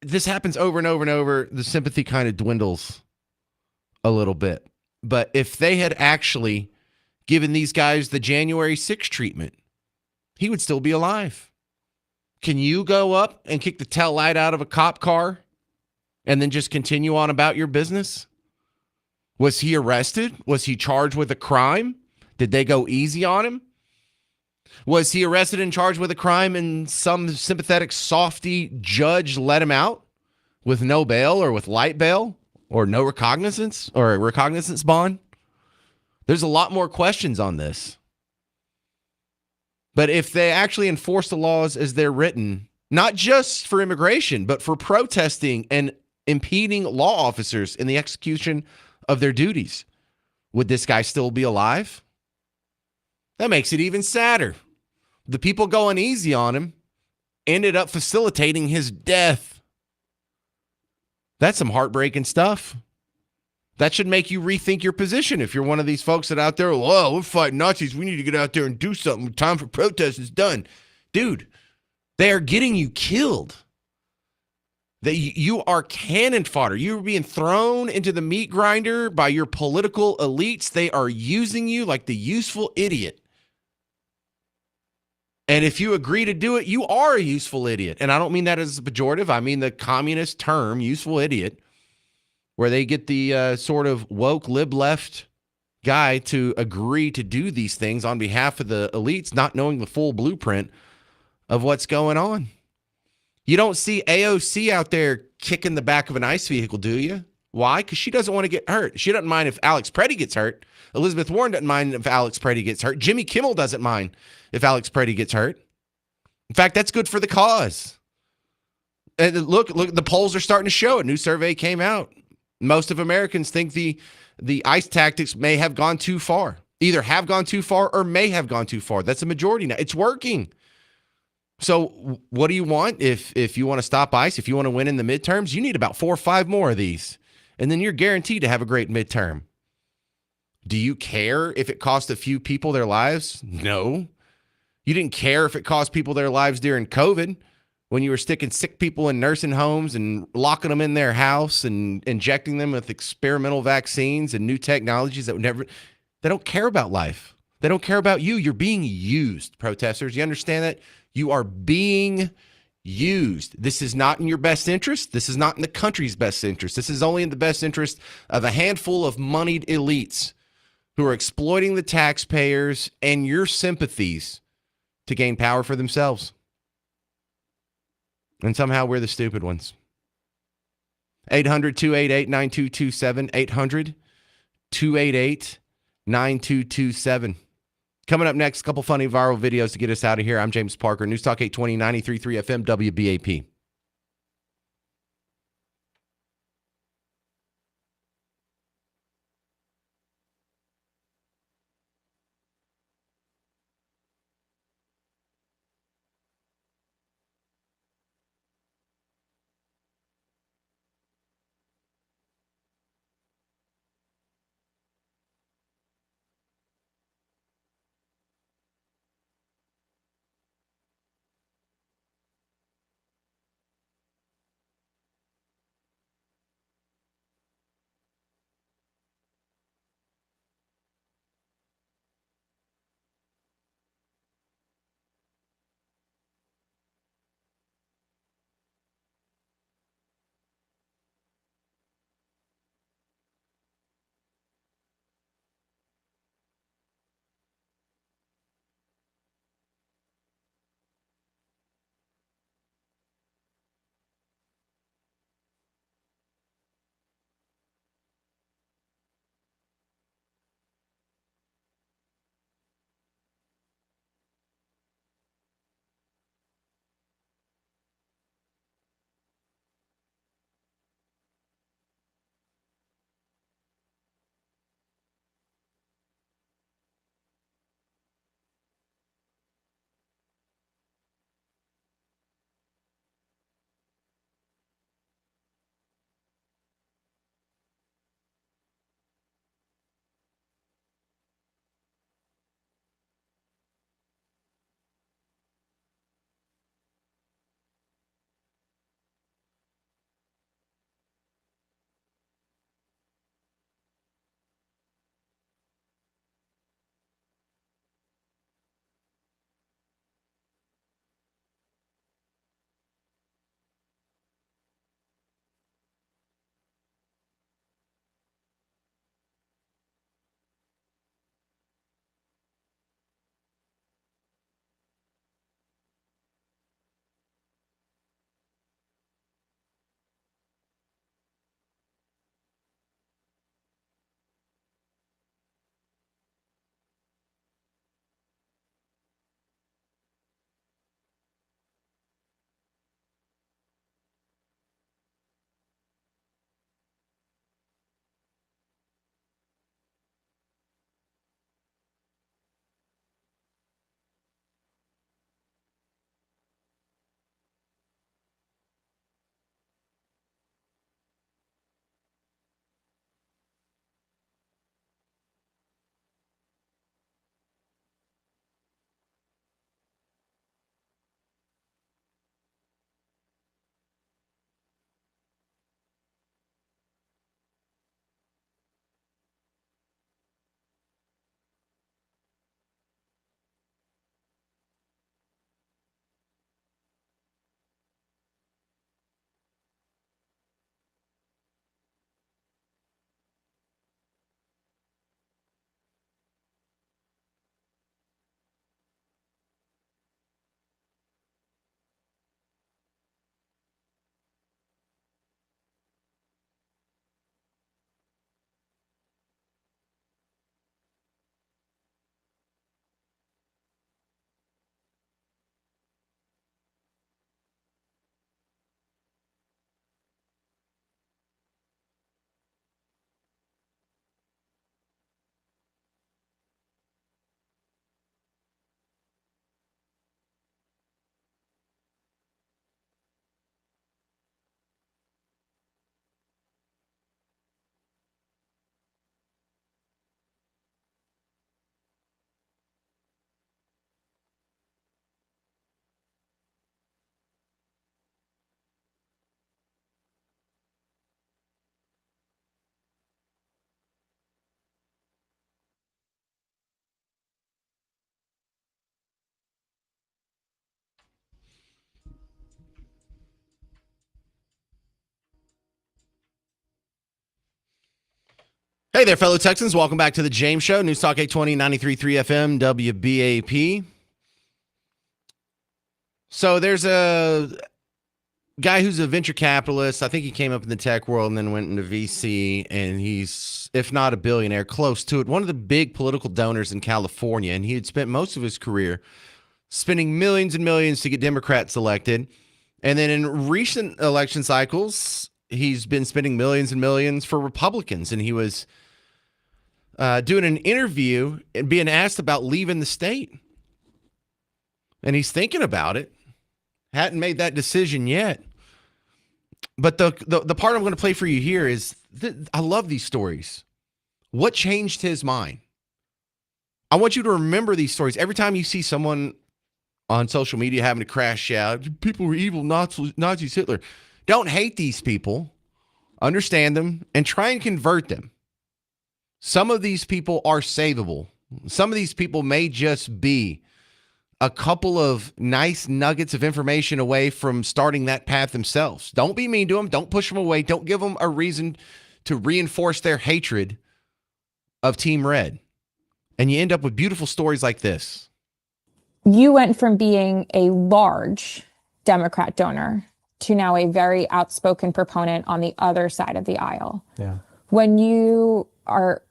this happens over and over and over. The sympathy kind of dwindles a little bit. But if they had actually given these guys the January 6th treatment, he would still be alive. Can you go up and kick the tail light out of a cop car and then just continue on about your business? Was he arrested? Was he charged with a crime? Did they go easy on him? Was he arrested and charged with a crime and some sympathetic softy judge let him out with no bail or with light bail or no recognizance or a recognizance bond? There's a lot more questions on this. But if they actually enforce the laws as they're written, not just for immigration, but for protesting and impeding law officers in the execution of their duties. Would this guy still be alive? That makes it even sadder. The people going easy on him ended up facilitating his death. That's some heartbreaking stuff. That should make you rethink your position if you're one of these folks that out there, whoa, we're fighting Nazis. We need to get out there and do something. Time for protest is done. Dude, they are getting you killed. You are cannon fodder. You're being thrown into the meat grinder by your political elites. They are using you like the useful idiot. And if you agree to do it, you are a useful idiot. And I don't mean that as a pejorative. I mean the communist term, useful idiot, where they get the sort of woke lib-left guy to agree to do these things on behalf of the elites, not knowing the full blueprint of what's going on. You don't see AOC out there kicking the back of an ICE vehicle, do you? Why? Because she doesn't want to get hurt. She doesn't mind if Alex Preddy gets hurt. Elizabeth Warren doesn't mind if Alex Preddy gets hurt. Jimmy Kimmel doesn't mind if Alex Preddy gets hurt. In fact, that's good for the cause. And look, the polls are starting to show. A new survey came out. Most of Americans think the ICE tactics may have gone too far. Either have gone too far or may have gone too far. That's a majority now. It's working. So what do you want if you want to stop ICE, if you want to win in the midterms? You need about 4 or 5 more of these, and then you're guaranteed to have a great midterm. Do you care if it cost a few people their lives? No. You didn't care if it cost people their lives during COVID when you were sticking sick people in nursing homes and locking them in their house and injecting them with experimental vaccines and new technologies that would never... They don't care about life. They don't care about you. You're being used, protesters. You understand that? You are being used. This is not in your best interest. This is not in the country's best interest. This is only in the best interest of a handful of moneyed elites who are exploiting the taxpayers and your sympathies to gain power for themselves. And somehow we're the stupid ones. 800-288-9227. 800-288-9227. Coming up next, a couple funny viral videos to get us out of here. I'm James Parker, News Talk 820, 93.3 FM, WBAP. Hey there, fellow Texans. Welcome back to the James Show. News Talk 820, 93.3 FM, WBAP. So there's a guy who's a venture capitalist. I think he came up in the tech world and then went into VC, and he's, if not a billionaire, close to it. One of the big political donors in California, and he had spent most of his career spending millions and millions to get Democrats elected. And then in recent election cycles, he's been spending millions and millions for Republicans, and he was doing an interview and being asked about leaving the state. And he's thinking about it. Hadn't made that decision yet. But the part I'm going to play for you here is, I love these stories. What changed his mind? I want you to remember these stories. Every time you see someone on social media having to crash out, people were evil, Nazis, Hitler. Don't hate these people. Understand them and try and convert them. Some of these people are savable. Some of these people may just be a couple of nice nuggets of information away from starting that path themselves. Don't be mean to them. Don't push them away. Don't give them a reason to reinforce their hatred of Team Red. And you end up with beautiful stories like this.
You went from being a large Democrat donor to now a very outspoken proponent on the other side of the aisle.
Yeah.
When you are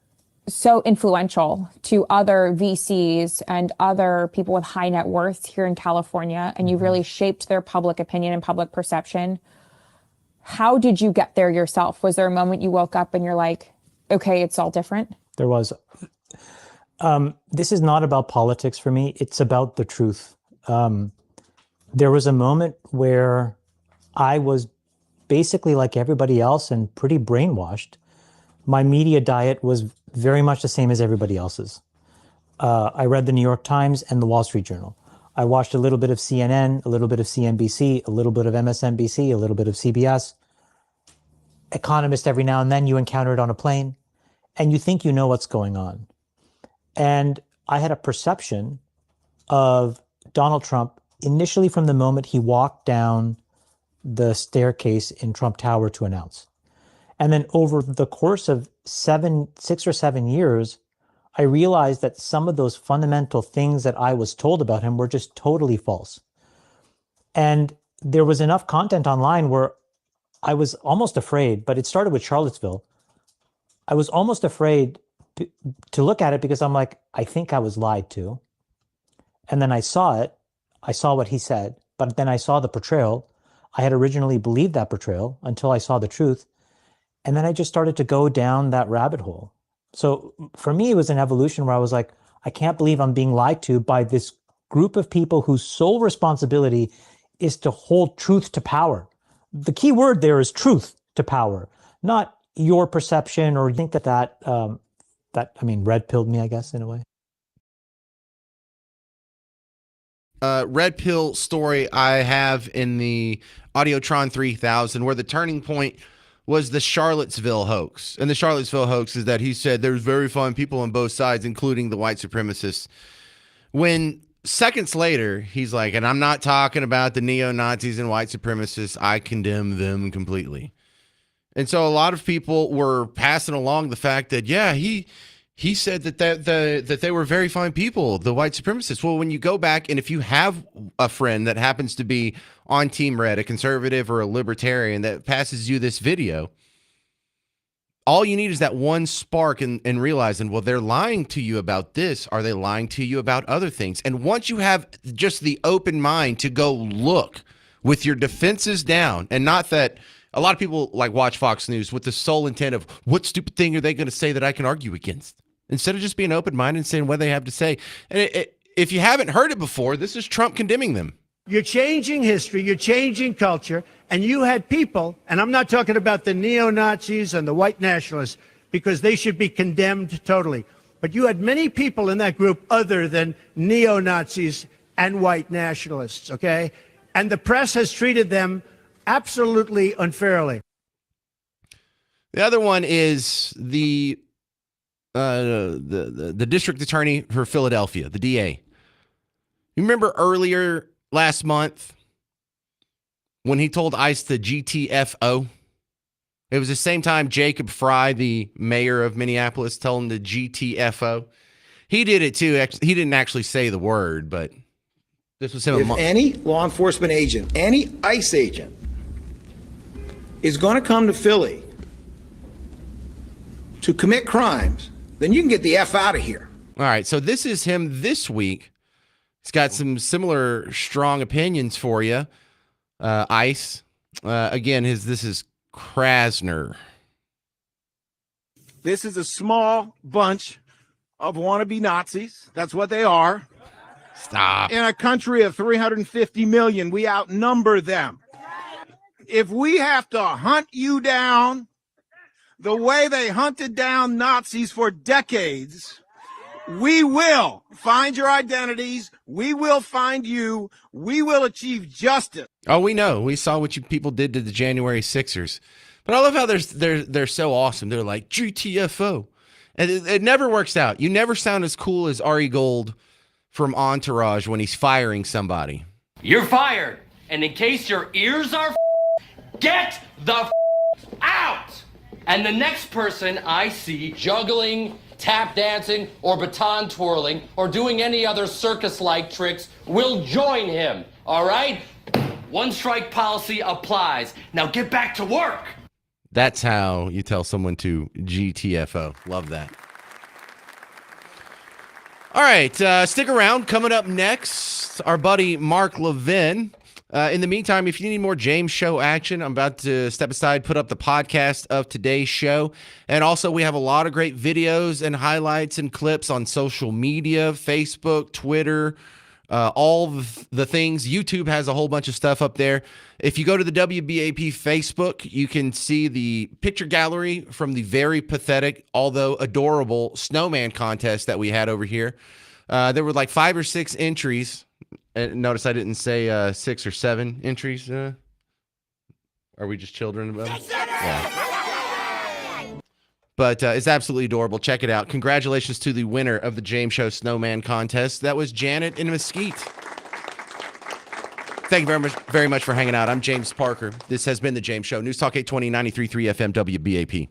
so influential to other VCs and other people with high net worth here in California, and you really shaped their public opinion and public perception, how did you get there yourself? Was there a moment you woke up and you're like, okay, it's all different?
There was. This is not about politics for me. It's about the truth. There was a moment where I was basically like everybody else and pretty brainwashed. My media diet was very much the same as everybody else's. I read the New York Times and the Wall Street Journal. I watched a little bit of CNN, a little bit of CNBC, a little bit of MSNBC, a little bit of CBS. Economist every now and then you encounter it on a plane, and you think you know what's going on. And I had a perception of Donald Trump initially from the moment he walked down the staircase in Trump Tower to announce. And then over the course of 6 or 7 years, I realized that some of those fundamental things that I was told about him were just totally false. And there was enough content online where I was almost afraid, but it started with Charlottesville. I was almost afraid to look at it because I'm like, I think I was lied to. And then I saw it. I saw what he said, but then I saw the portrayal. I had originally believed that portrayal until I saw the truth. And then I just started to go down that rabbit hole. So for me, it was an evolution where I was like, I can't believe I'm being lied to by this group of people whose sole responsibility is to hold truth to power. The key word there is truth to power, not your perception or think that red pilled me, I guess, in a way.
Red pill story I have in the Audiotron 3000, where the turning point was the Charlottesville hoax. And the Charlottesville hoax is that he said there's very fine people on both sides, including the white supremacists. When seconds later, he's like, and I'm not talking about the neo-Nazis and white supremacists. I condemn them completely. And so a lot of people were passing along the fact that, yeah, he said that they were very fine people, the white supremacists. Well, when you go back, and if you have a friend that happens to be on Team Red, a conservative or a libertarian that passes you this video, all you need is that one spark and realizing, well, they're lying to you about this. Are they lying to you about other things? And once you have just the open mind to go look with your defenses down, and not that a lot of people like watch Fox News with the sole intent of what stupid thing are they going to say that I can argue against? Instead of just being open-minded and saying what they have to say. And if you haven't heard it before, this is Trump condemning them.
You're changing history, you're changing culture, and you had people, and I'm not talking about the neo-Nazis and the white nationalists, because they should be condemned totally. But you had many people in that group other than neo-Nazis and white nationalists, okay? And the press has treated them absolutely unfairly.
The other one is the district attorney for Philadelphia, the DA. You remember earlier last month when he told ICE to GTFO? It was the same time Jacob Fry, the mayor of Minneapolis, told him to GTFO. He did it too. He didn't actually say the word, but this was him.
If any law enforcement agent, any ICE agent, is going to come to Philly to commit crimes, then you can get the F out of here.
All right, so this is him this week. He's got some similar strong opinions for you. ICE. Again, this is Krasner.
This is a small bunch of wannabe Nazis. That's what they are.
Stop.
In a country of 350 million, we outnumber them. If we have to hunt you down the way they hunted down Nazis for decades, we will find your identities. We will find you. We will achieve justice.
Oh, we know. We saw what you people did to the January Sixers. But I love how they're so awesome. They're like GTFO. And it never works out. You never sound as cool as Ari Gold from Entourage when he's firing somebody.
You're fired. And in case your ears are get the out. And the next person I see juggling, tap dancing, or baton twirling, or doing any other circus-like tricks will join him, all right? One strike policy applies. Now get back to work.
That's how you tell someone to GTFO. Love that. All right, stick around. Coming up next, our buddy Mark Levin. In the meantime, if you need more James Show action, I'm about to step aside, put up the podcast of today's show. And also, we have a lot of great videos and highlights and clips on social media, Facebook, Twitter, all the things. YouTube has a whole bunch of stuff up there. If you go to the WBAP Facebook, you can see the picture gallery from the very pathetic, although adorable snowman contest that we had over here. There were like 5 or 6 entries. Notice I didn't say 6 or 7 entries. Are we just children about it? Yeah. But it's absolutely adorable. Check it out. Congratulations to the winner of the James Show Snowman Contest. That was Janet in Mesquite. Thank you very much for hanging out. I'm James Parker. This has been the James Show. News Talk 820, 93.3 FM WBAP.